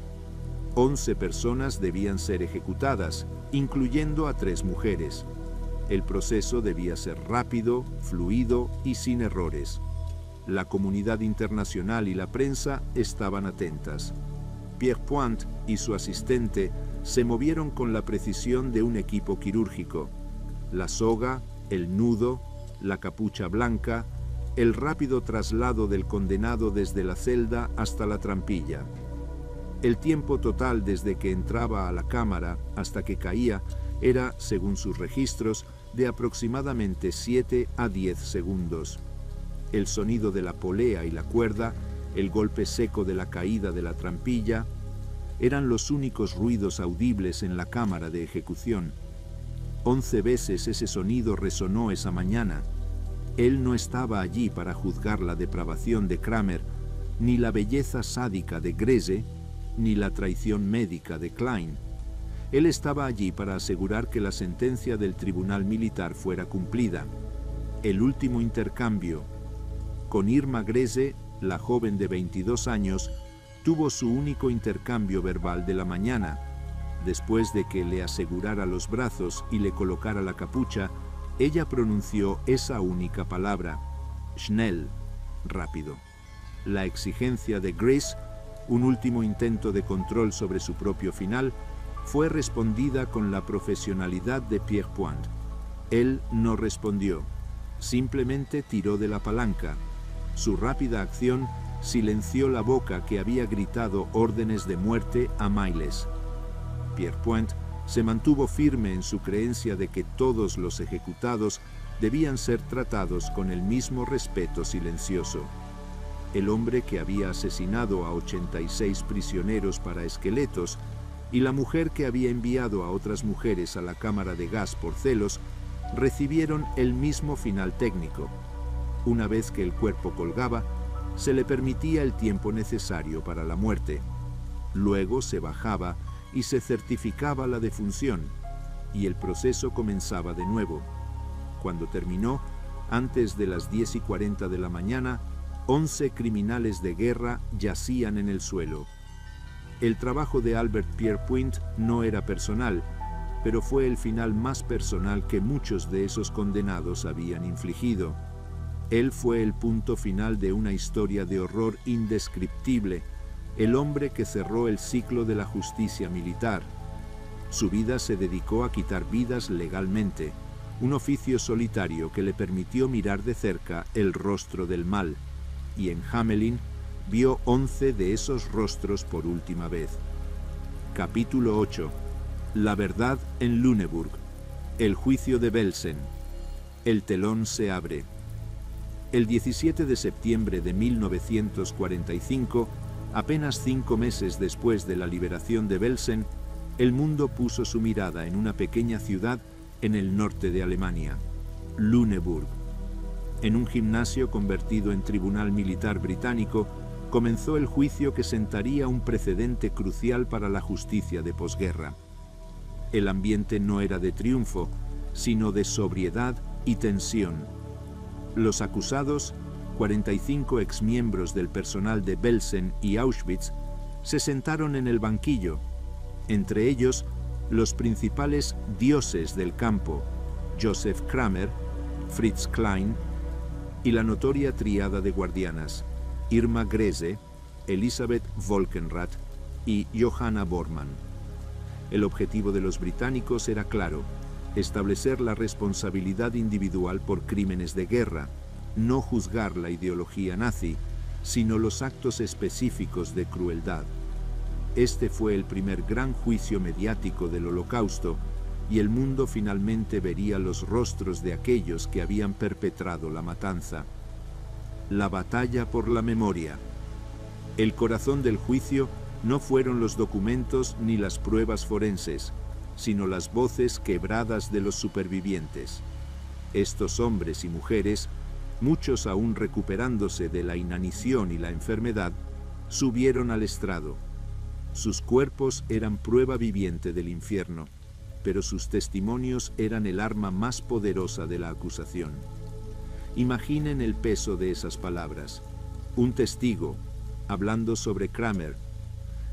11 personas debían ser ejecutadas, incluyendo a 3 mujeres. El proceso debía ser rápido, fluido y sin errores. La comunidad internacional y la prensa estaban atentas. Pierrepoint y su asistente se movieron con la precisión de un equipo quirúrgico. La soga, el nudo, la capucha blanca, el rápido traslado del condenado desde la celda hasta la trampilla. El tiempo total desde que entraba a la cámara hasta que caía era, según sus registros, de aproximadamente 7 a 10 segundos. El sonido de la polea y la cuerda, el golpe seco de la caída de la trampilla, eran los únicos ruidos audibles en la cámara de ejecución. 11 veces ese sonido resonó esa mañana. Él no estaba allí para juzgar la depravación de Kramer, ni la belleza sádica de Grese, ni la traición médica de Klein. Él estaba allí para asegurar que la sentencia del tribunal militar fuera cumplida. El último intercambio. Con Irma Grese, la joven de 22 años, tuvo su único intercambio verbal de la mañana. Después de que le asegurara los brazos y le colocara la capucha, ella pronunció esa única palabra: schnell, rápido. La exigencia de Grace, un último intento de control sobre su propio final, fue respondida con la profesionalidad de Pierrepoint. Él no respondió, simplemente tiró de la palanca. Su rápida acción silenció la boca que había gritado órdenes de muerte a Miles. Pierrepoint se mantuvo firme en su creencia de que todos los ejecutados debían ser tratados con el mismo respeto silencioso. El hombre que había asesinado a 86 prisioneros para esqueletos y la mujer que había enviado a otras mujeres a la cámara de gas por celos recibieron el mismo final técnico. Una vez que el cuerpo colgaba, se le permitía el tiempo necesario para la muerte. Luego se bajaba y se certificaba la defunción, y el proceso comenzaba de nuevo. Cuando terminó, antes de las 10:40 de la mañana, 11 criminales de guerra yacían en el suelo. El trabajo de Albert Pierrepoint no era personal, pero fue el final más personal que muchos de esos condenados habían infligido. Él fue el punto final de una historia de horror indescriptible, el hombre que cerró el ciclo de la justicia militar. Su vida se dedicó a quitar vidas legalmente, un oficio solitario que le permitió mirar de cerca el rostro del mal, y en Hamelin vio 11 de esos rostros por última vez. Capítulo 8. La verdad en Lüneburg. El juicio de Belsen. El telón se abre. El 17 de septiembre de 1945, apenas 5 meses después de la liberación de Belsen, el mundo puso su mirada en una pequeña ciudad en el norte de Alemania, Lüneburg. En un gimnasio convertido en tribunal militar británico, comenzó el juicio que sentaría un precedente crucial para la justicia de posguerra. El ambiente no era de triunfo, sino de sobriedad y tensión. Los acusados, 45 exmiembros del personal de Belsen y Auschwitz, se sentaron en el banquillo, entre ellos los principales dioses del campo, Joseph Kramer, Fritz Klein y la notoria tríada de guardianas, Irma Grese, Elisabeth Volkenrath y Johanna Bormann. El objetivo de los británicos era claro: establecer la responsabilidad individual por crímenes de guerra, no juzgar la ideología nazi, sino los actos específicos de crueldad. Este fue el primer gran juicio mediático del Holocausto, y el mundo finalmente vería los rostros de aquellos que habían perpetrado la matanza. La batalla por la memoria. El corazón del juicio no fueron los documentos ni las pruebas forenses, sino las voces quebradas de los supervivientes. Estos hombres y mujeres, muchos aún recuperándose de la inanición y la enfermedad, subieron al estrado. Sus cuerpos eran prueba viviente del infierno, pero sus testimonios eran el arma más poderosa de la acusación. Imaginen el peso de esas palabras. Un testigo, hablando sobre Kramer,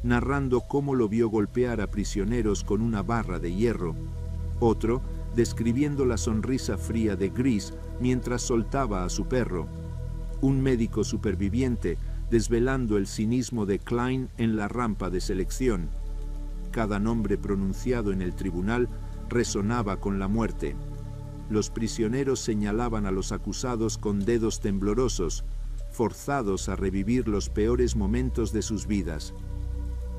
narrando cómo lo vio golpear a prisioneros con una barra de hierro. Otro, describiendo la sonrisa fría de Gris mientras soltaba a su perro. Un médico superviviente, desvelando el cinismo de Klein en la rampa de selección. Cada nombre pronunciado en el tribunal resonaba con la muerte. Los prisioneros señalaban a los acusados con dedos temblorosos, forzados a revivir los peores momentos de sus vidas.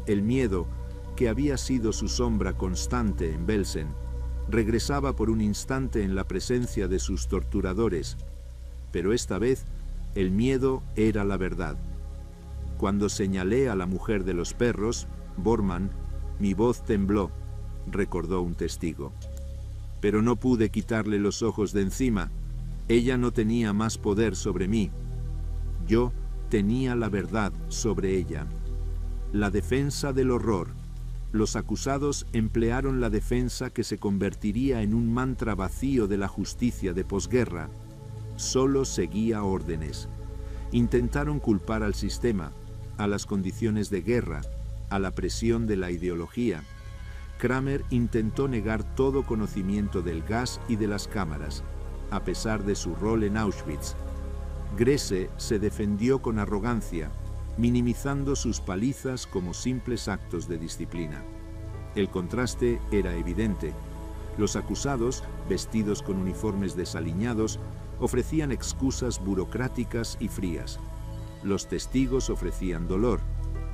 El miedo, que había sido su sombra constante en Belsen, regresaba por un instante en la presencia de sus torturadores, pero esta vez el miedo era la verdad. Cuando señalé a la mujer de los perros, Bormann, mi voz tembló, recordó un testigo. Pero no pude quitarle los ojos de encima. Ella no tenía más poder sobre mí. Yo tenía la verdad sobre ella. La defensa del horror, Los acusados emplearon la defensa que se convertiría en un mantra vacío de la justicia de posguerra. Solo seguía órdenes. Intentaron culpar al sistema, a las condiciones de guerra, a la presión de la ideología. Kramer intentó negar todo conocimiento del gas y de las cámaras, a pesar de su rol en Auschwitz. Grese se defendió con arrogancia, minimizando sus palizas como simples actos de disciplina. El contraste era evidente. Los acusados, vestidos con uniformes desaliñados, ofrecían excusas burocráticas y frías. Los testigos ofrecían dolor,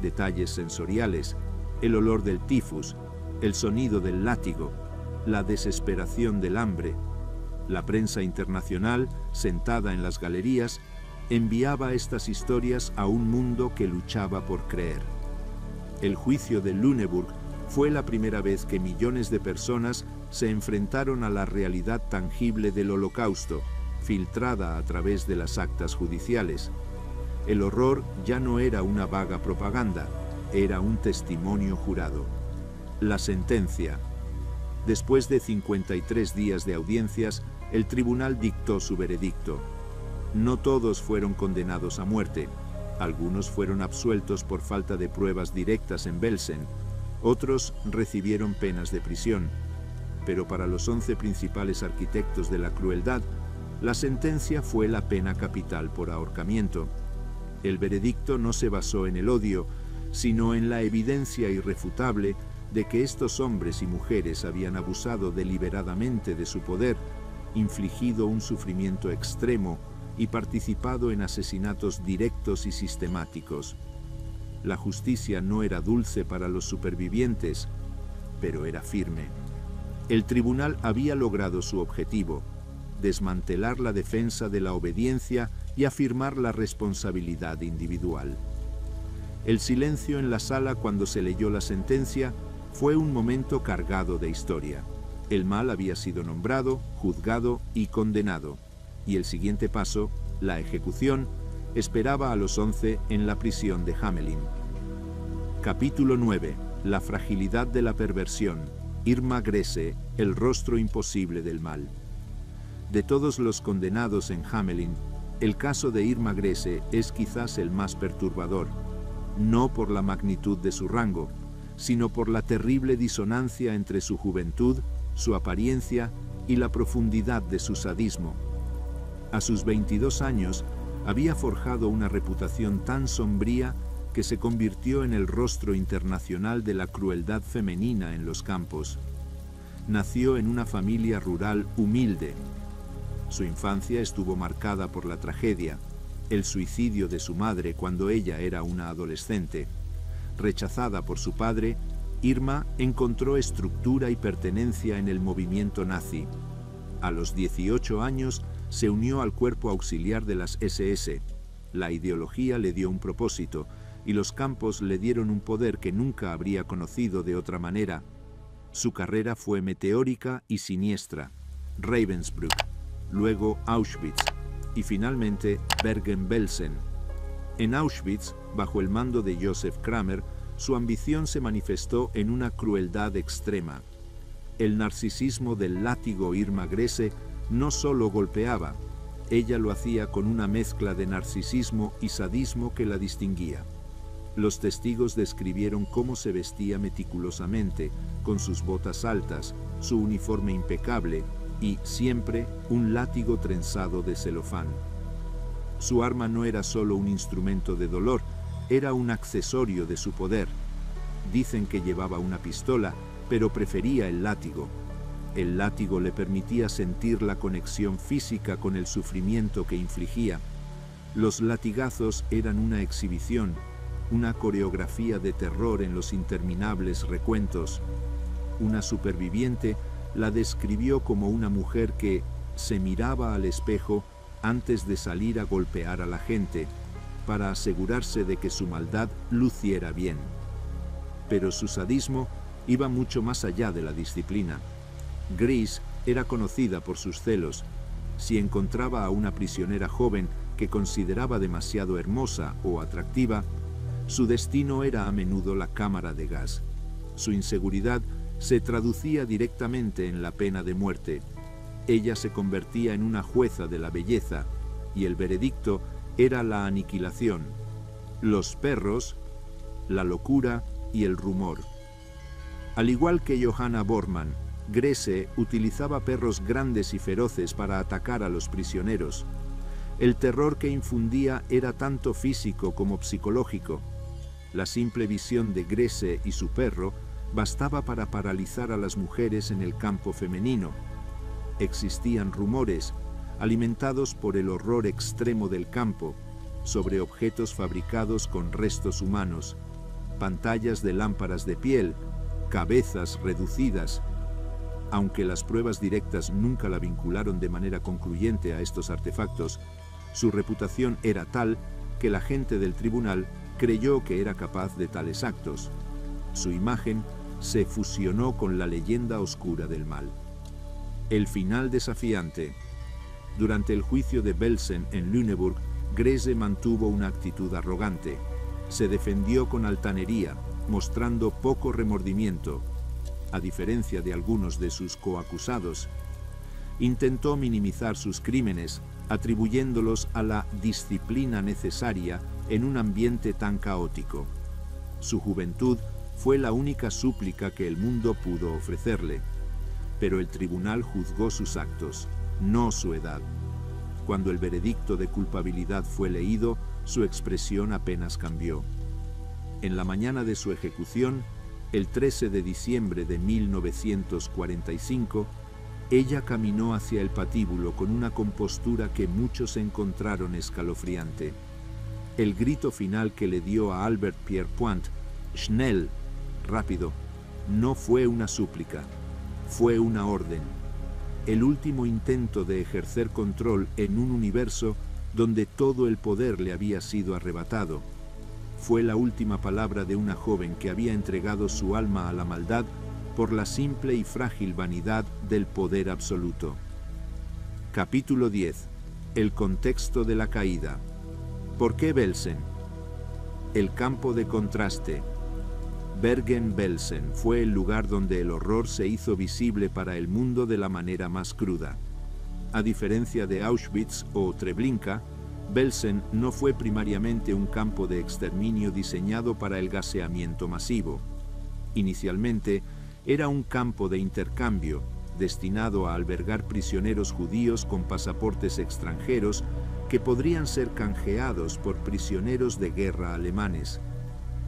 detalles sensoriales, el olor del tifus, el sonido del látigo, la desesperación del hambre. La prensa internacional, sentada en las galerías, enviaba estas historias a un mundo que luchaba por creer. El juicio de Lüneburg fue la primera vez que millones de personas se enfrentaron a la realidad tangible del Holocausto, filtrada a través de las actas judiciales. El horror ya no era una vaga propaganda, era un testimonio jurado. La sentencia. Después de 53 días de audiencias, el tribunal dictó su veredicto. No todos fueron condenados a muerte. Algunos fueron absueltos por falta de pruebas directas en Belsen. Otros recibieron penas de prisión. Pero para los 11 principales arquitectos de la crueldad, la sentencia fue la pena capital por ahorcamiento. El veredicto no se basó en el odio, sino en la evidencia irrefutable de que estos hombres y mujeres habían abusado deliberadamente de su poder, infligido un sufrimiento extremo y participado en asesinatos directos y sistemáticos. La justicia no era dulce para los supervivientes, pero era firme. El tribunal había logrado su objetivo: desmantelar la defensa de la obediencia y afirmar la responsabilidad individual. El silencio en la sala cuando se leyó la sentencia fue un momento cargado de historia. El mal había sido nombrado, juzgado y condenado, y el siguiente paso, la ejecución, esperaba a los 11 en la prisión de Hamelin. Capítulo 9. La fragilidad de la perversión. Irma Grese, el rostro imposible del mal. De todos los condenados en Hamelin, el caso de Irma Grese es quizás el más perturbador, no por la magnitud de su rango, sino por la terrible disonancia entre su juventud, su apariencia y la profundidad de su sadismo. A sus 22 años, había forjado una reputación tan sombría que se convirtió en el rostro internacional de la crueldad femenina en los campos. Nació en una familia rural humilde. Su infancia estuvo marcada por la tragedia, el suicidio de su madre cuando ella era una adolescente. Rechazada por su padre, Irma encontró estructura y pertenencia en el movimiento nazi. A los 18 años se unió al cuerpo auxiliar de las SS. La ideología le dio un propósito y los campos le dieron un poder que nunca habría conocido de otra manera. Su carrera fue meteórica y siniestra. Ravensbrück, luego Auschwitz y finalmente Bergen-Belsen. En Auschwitz, bajo el mando de Josef Kramer, su ambición se manifestó en una crueldad extrema. El narcisismo del látigo Irma Grese no solo golpeaba, ella lo hacía con una mezcla de narcisismo y sadismo que la distinguía. Los testigos describieron cómo se vestía meticulosamente, con sus botas altas, su uniforme impecable y, siempre, un látigo trenzado de celofán. Su arma no era solo un instrumento de dolor, era un accesorio de su poder. Dicen que llevaba una pistola, pero prefería el látigo. El látigo le permitía sentir la conexión física con el sufrimiento que infligía. Los latigazos eran una exhibición, una coreografía de terror en los interminables recuentos. Una superviviente la describió como una mujer que se miraba al espejo antes de salir a golpear a la gente, para asegurarse de que su maldad luciera bien. Pero su sadismo iba mucho más allá de la disciplina. Gris era conocida por sus celos. Si encontraba a una prisionera joven que consideraba demasiado hermosa o atractiva, su destino era a menudo la cámara de gas. Su inseguridad se traducía directamente en la pena de muerte. Ella se convertía en una jueza de la belleza, y el veredicto era la aniquilación, los perros, la locura y el rumor. Al igual que Johanna Bormann, Grese utilizaba perros grandes y feroces para atacar a los prisioneros. El terror que infundía era tanto físico como psicológico. La simple visión de Grese y su perro bastaba para paralizar a las mujeres en el campo femenino. Existían rumores, alimentados por el horror extremo del campo, sobre objetos fabricados con restos humanos, pantallas de lámparas de piel, cabezas reducidas. Aunque las pruebas directas nunca la vincularon de manera concluyente a estos artefactos, su reputación era tal que la gente del tribunal creyó que era capaz de tales actos. Su imagen se fusionó con la leyenda oscura del mal. El final desafiante. Durante el juicio de Belsen en Lüneburg, Grese mantuvo una actitud arrogante. Se defendió con altanería, mostrando poco remordimiento. A diferencia de algunos de sus coacusados, intentó minimizar sus crímenes, atribuyéndolos a la disciplina necesaria en un ambiente tan caótico. Su juventud fue la única súplica que el mundo pudo ofrecerle, pero el tribunal juzgó sus actos, no su edad. Cuando el veredicto de culpabilidad fue leído, su expresión apenas cambió. En la mañana de su ejecución, el 13 de diciembre de 1945, ella caminó hacia el patíbulo con una compostura que muchos encontraron escalofriante. El grito final que le dio a Albert Pierrepoint, «Schnell», rápido, no fue una súplica, fue una orden. El último intento de ejercer control en un universo donde todo el poder le había sido arrebatado. Fue la última palabra de una joven que había entregado su alma a la maldad por la simple y frágil vanidad del poder absoluto. Capítulo 10. El contexto de la caída. ¿Por qué Belsen? El campo de contraste. Bergen-Belsen fue el lugar donde el horror se hizo visible para el mundo de la manera más cruda. A diferencia de Auschwitz o Treblinka, Belsen no fue primariamente un campo de exterminio diseñado para el gaseamiento masivo. Inicialmente, era un campo de intercambio, destinado a albergar prisioneros judíos con pasaportes extranjeros que podrían ser canjeados por prisioneros de guerra alemanes.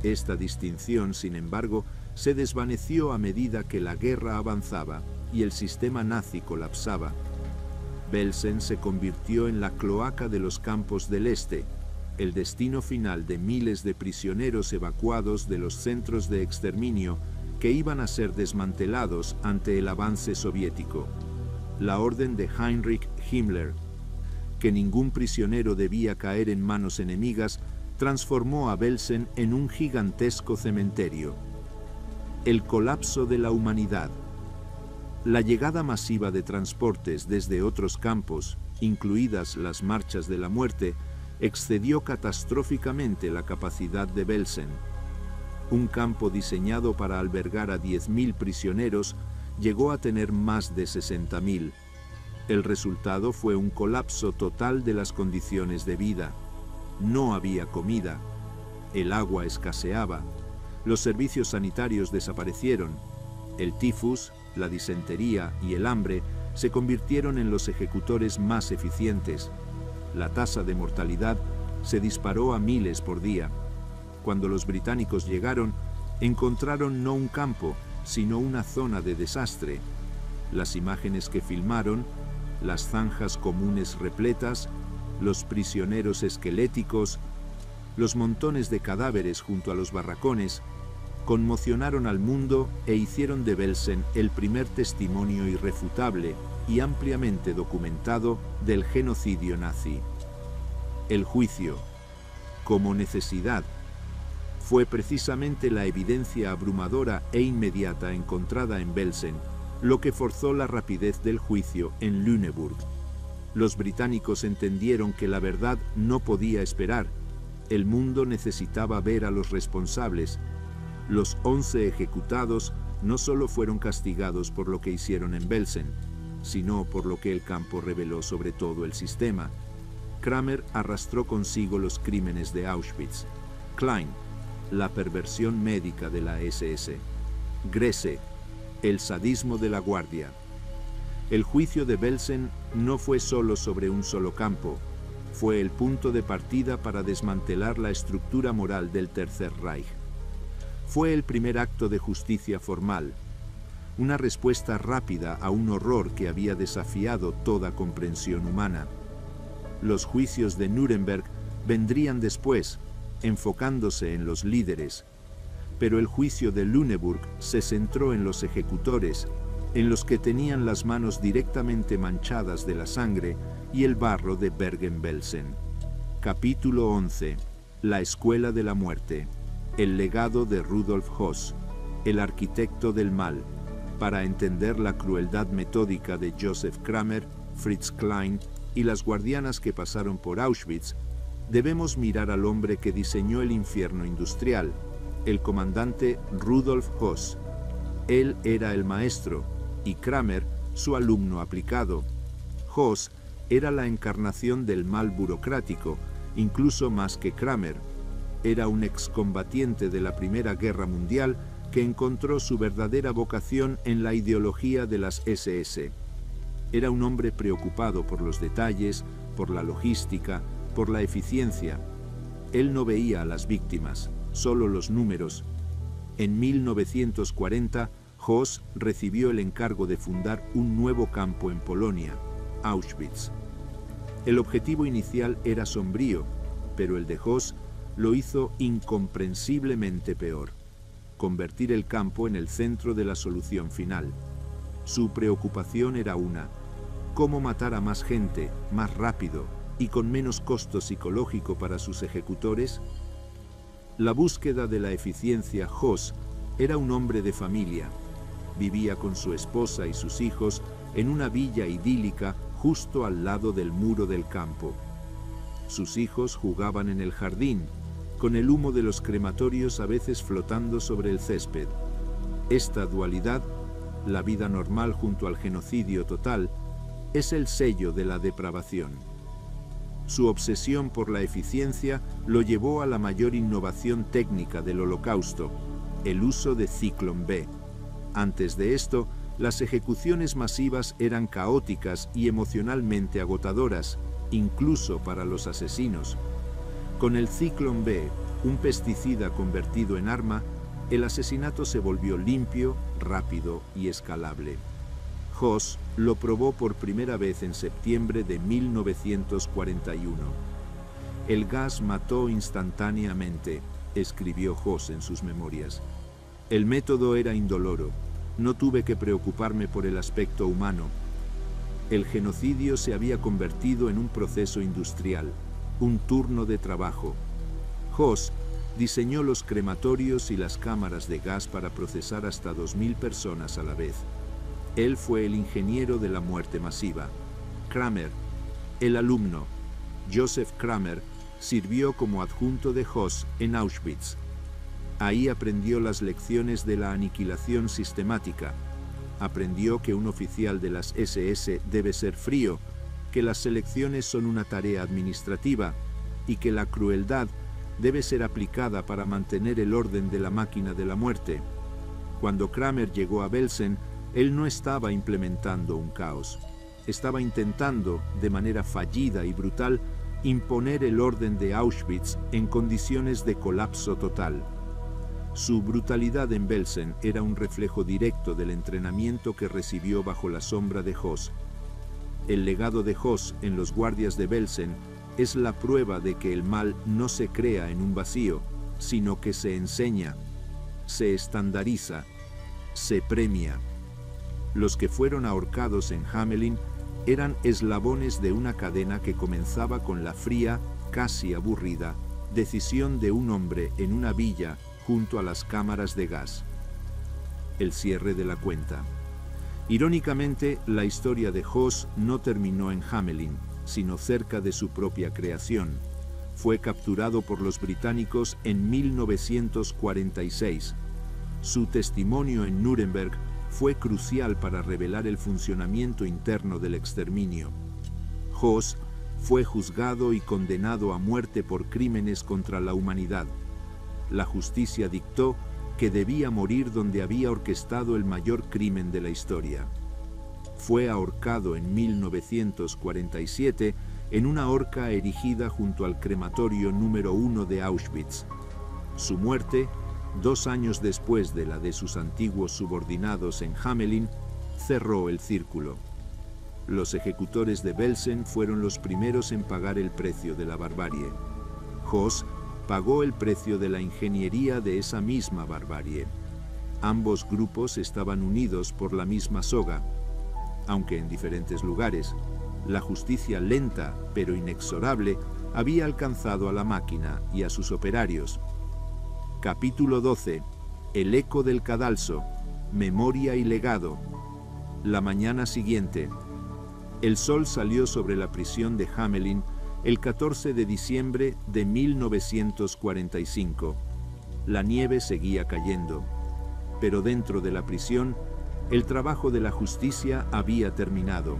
Esta distinción, sin embargo, se desvaneció a medida que la guerra avanzaba y el sistema nazi colapsaba. Belsen se convirtió en la cloaca de los campos del Este, el destino final de miles de prisioneros evacuados de los centros de exterminio que iban a ser desmantelados ante el avance soviético. La orden de Heinrich Himmler, que ningún prisionero debía caer en manos enemigas, transformó a Belsen en un gigantesco cementerio. El colapso de la humanidad. La llegada masiva de transportes desde otros campos, incluidas las marchas de la muerte, excedió catastróficamente la capacidad de Belsen. Un campo diseñado para albergar a 10.000 prisioneros llegó a tener más de 60.000. El resultado fue un colapso total de las condiciones de vida. No había comida, el agua escaseaba, los servicios sanitarios desaparecieron, el tifus, la disentería y el hambre se convirtieron en los ejecutores más eficientes. La tasa de mortalidad se disparó a miles por día. Cuando los británicos llegaron, encontraron no un campo, sino una zona de desastre. Las imágenes que filmaron, las zanjas comunes repletas, los prisioneros esqueléticos, los montones de cadáveres junto a los barracones, conmocionaron al mundo e hicieron de Belsen el primer testimonio irrefutable y ampliamente documentado del genocidio nazi. El juicio, como necesidad, fue precisamente la evidencia abrumadora e inmediata encontrada en Belsen, lo que forzó la rapidez del juicio en Lüneburg. Los británicos entendieron que la verdad no podía esperar. El mundo necesitaba ver a los responsables. Los 11 ejecutados no solo fueron castigados por lo que hicieron en Belsen, sino por lo que el campo reveló sobre todo el sistema. Kramer arrastró consigo los crímenes de Auschwitz. Klein, la perversión médica de la SS. Gresse, el sadismo de la guardia. El juicio de Belsen no fue solo sobre un solo campo, fue el punto de partida para desmantelar la estructura moral del Tercer Reich. Fue el primer acto de justicia formal, una respuesta rápida a un horror que había desafiado toda comprensión humana. Los juicios de Nuremberg vendrían después, enfocándose en los líderes, pero el juicio de Lüneburg se centró en los ejecutores, en los que tenían las manos directamente manchadas de la sangre y el barro de Bergen-Belsen. Capítulo 11. La Escuela de la Muerte. El legado de Rudolf Höss, el arquitecto del mal. Para entender la crueldad metódica de Joseph Kramer, Fritz Klein y las guardianas que pasaron por Auschwitz, debemos mirar al hombre que diseñó el infierno industrial, el comandante Rudolf Höss. Él era el maestro y Kramer su alumno aplicado. Höss era la encarnación del mal burocrático, incluso más que Kramer. Era un excombatiente de la Primera Guerra Mundial que encontró su verdadera vocación en la ideología de las SS. Era un hombre preocupado por los detalles, por la logística, por la eficiencia. Él no veía a las víctimas, solo los números. En 1940, Höss recibió el encargo de fundar un nuevo campo en Polonia, Auschwitz. El objetivo inicial era sombrío, pero el de Höss lo hizo incomprensiblemente peor: convertir el campo en el centro de la solución final. Su preocupación era una: cómo matar a más gente, más rápido y con menos costo psicológico para sus ejecutores. La búsqueda de la eficiencia. Höss era un hombre de familia. Vivía con su esposa y sus hijos en una villa idílica justo al lado del muro del campo. Sus hijos jugaban en el jardín, con el humo de los crematorios a veces flotando sobre el césped. Esta dualidad, la vida normal junto al genocidio total, es el sello de la depravación. Su obsesión por la eficiencia lo llevó a la mayor innovación técnica del Holocausto, el uso de Zyklon B. Antes de esto, las ejecuciones masivas eran caóticas y emocionalmente agotadoras, incluso para los asesinos. Con el Zyklon B, un pesticida convertido en arma, el asesinato se volvió limpio, rápido y escalable. Höss lo probó por primera vez en septiembre de 1941. El gas mató instantáneamente, escribió Höss en sus memorias. El método era indoloro. No tuve que preocuparme por el aspecto humano. El genocidio se había convertido en un proceso industrial, un turno de trabajo. Höss diseñó los crematorios y las cámaras de gas para procesar hasta 2000 personas a la vez. Él fue el ingeniero de la muerte masiva. Kramer, el alumno, Joseph Kramer, sirvió como adjunto de Höss en Auschwitz. Ahí aprendió las lecciones de la aniquilación sistemática. Aprendió que un oficial de las SS debe ser frío, que las selecciones son una tarea administrativa y que la crueldad debe ser aplicada para mantener el orden de la máquina de la muerte. Cuando Kramer llegó a Belsen, él no estaba implementando un caos. Estaba intentando, de manera fallida y brutal, imponer el orden de Auschwitz en condiciones de colapso total. Su brutalidad en Belsen era un reflejo directo del entrenamiento que recibió bajo la sombra de Höss. El legado de Höss en los guardias de Belsen es la prueba de que el mal no se crea en un vacío, sino que se enseña, se estandariza, se premia. Los que fueron ahorcados en Hamelin eran eslabones de una cadena que comenzaba con la fría, casi aburrida, decisión de un hombre en una villa junto a las cámaras de gas. El cierre de la cuenta. Irónicamente, la historia de Höss no terminó en Hamelin, sino cerca de su propia creación. Fue capturado por los británicos en 1946, Su testimonio en Nuremberg fue crucial para revelar el funcionamiento interno del exterminio. Höss fue juzgado y condenado a muerte por crímenes contra la humanidad. La justicia dictó que debía morir donde había orquestado el mayor crimen de la historia. Fue ahorcado en 1947 en una horca erigida junto al crematorio número 1 de Auschwitz. Su muerte, 2 años después de la de sus antiguos subordinados en Hamelin, cerró el círculo. Los ejecutores de Belsen fueron los primeros en pagar el precio de la barbarie. Höss pagó el precio de la ingeniería de esa misma barbarie. Ambos grupos estaban unidos por la misma soga, aunque en diferentes lugares. La justicia lenta, pero inexorable, había alcanzado a la máquina y a sus operarios. Capítulo 12. El eco del cadalso. Memoria y legado. La mañana siguiente. El sol salió sobre la prisión de Hamelin el 14 de diciembre de 1945. La nieve seguía cayendo, pero dentro de la prisión, el trabajo de la justicia había terminado.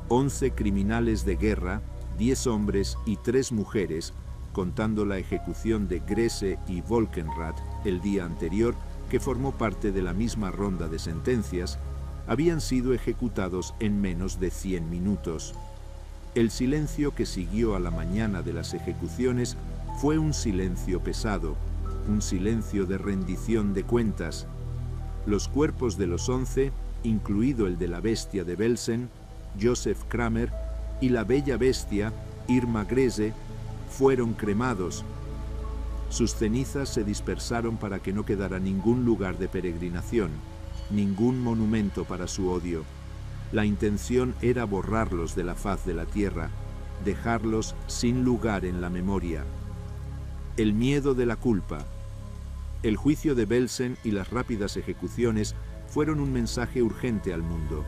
11 criminales de guerra, 10 hombres y 3 mujeres, contando la ejecución de Grese y Volkenrath el día anterior, que formó parte de la misma ronda de sentencias, habían sido ejecutados en menos de 100 minutos. El silencio que siguió a la mañana de las ejecuciones fue un silencio pesado, un silencio de rendición de cuentas. Los cuerpos de los 11, incluido el de la bestia de Belsen, Joseph Kramer, y la bella bestia, Irma Grese, fueron cremados. Sus cenizas se dispersaron para que no quedara ningún lugar de peregrinación, ningún monumento para su odio. La intención era borrarlos de la faz de la tierra, dejarlos sin lugar en la memoria. El miedo de la culpa. El juicio de Belsen y las rápidas ejecuciones fueron un mensaje urgente al mundo.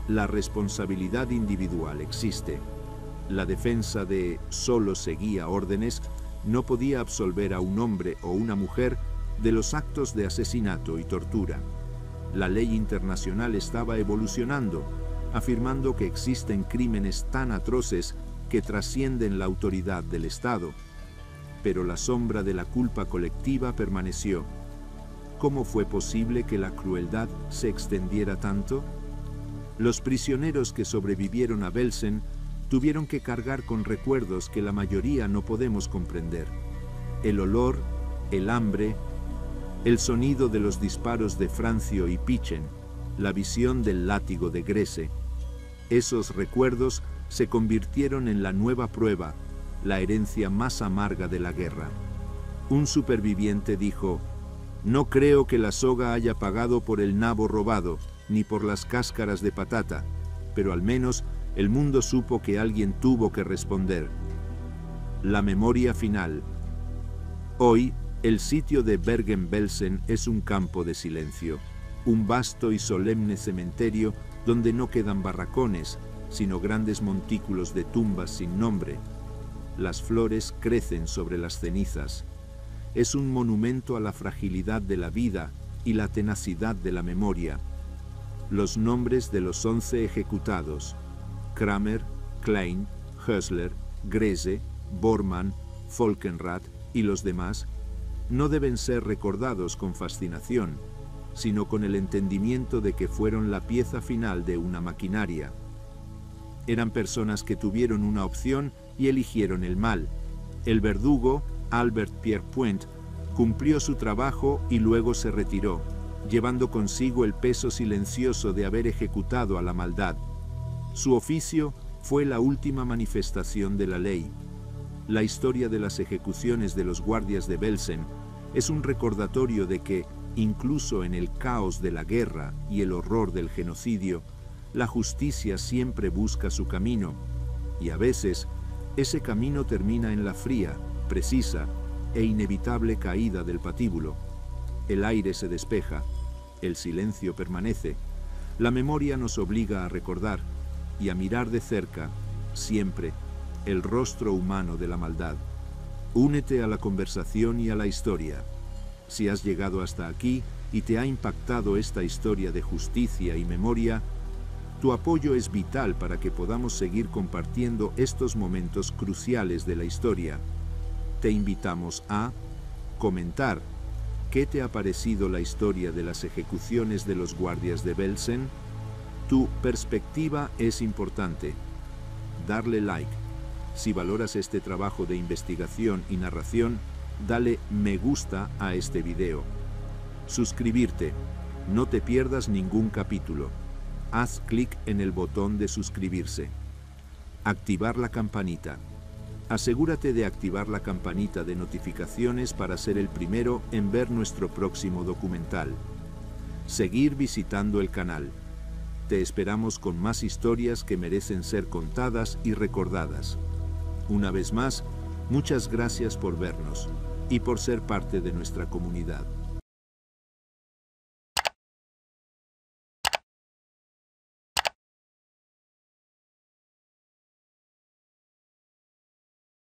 La responsabilidad individual existe. La defensa de solo seguía órdenes no podía absolver a un hombre o una mujer de los actos de asesinato y tortura. La ley internacional estaba evolucionando, afirmando que existen crímenes tan atroces que trascienden la autoridad del Estado. Pero la sombra de la culpa colectiva permaneció. ¿Cómo fue posible que la crueldad se extendiera tanto? Los prisioneros que sobrevivieron a Belsen tuvieron que cargar con recuerdos que la mayoría no podemos comprender. El olor, el hambre, el sonido de los disparos de Francio y Pichen, la visión del látigo de Grese. Esos recuerdos se convirtieron en la nueva prueba, la herencia más amarga de la guerra. Un superviviente dijo: «No creo que la soga haya pagado por el nabo robado, ni por las cáscaras de patata, pero al menos el mundo supo que alguien tuvo que responder». La memoria final. Hoy, el sitio de Bergen-Belsen es un campo de silencio, un vasto y solemne cementerio donde no quedan barracones, sino grandes montículos de tumbas sin nombre. Las flores crecen sobre las cenizas. Es un monumento a la fragilidad de la vida y la tenacidad de la memoria. Los nombres de los 11 ejecutados, Kramer, Klein, Hössler, Grese, Bormann, Volkenrath y los demás, no deben ser recordados con fascinación, sino con el entendimiento de que fueron la pieza final de una maquinaria. Eran personas que tuvieron una opción y eligieron el mal. El verdugo, Albert Pierre Point, cumplió su trabajo y luego se retiró, llevando consigo el peso silencioso de haber ejecutado a la maldad. Su oficio fue la última manifestación de la ley. La historia de las ejecuciones de los guardias de Belsen es un recordatorio de que, incluso en el caos de la guerra y el horror del genocidio, la justicia siempre busca su camino, y a veces ese camino termina en la fría, precisa e inevitable caída del patíbulo. El aire se despeja, el silencio permanece, la memoria nos obliga a recordar y a mirar de cerca, siempre, el rostro humano de la maldad. Únete a la conversación y a la historia. Si has llegado hasta aquí, y te ha impactado esta historia de justicia y memoria, tu apoyo es vital para que podamos seguir compartiendo estos momentos cruciales de la historia. Te invitamos a comentar qué te ha parecido la historia de las ejecuciones de los guardias de Belsen. Tu perspectiva es importante. Darle like. Si valoras este trabajo de investigación y narración, dale me gusta a este video. Suscribirte. No te pierdas ningún capítulo. Haz clic en el botón de suscribirse. Activar la campanita. Asegúrate de activar la campanita de notificaciones para ser el primero en ver nuestro próximo documental. Seguir visitando el canal. Te esperamos con más historias que merecen ser contadas y recordadas. Una vez más, muchas gracias por vernos y por ser parte de nuestra comunidad.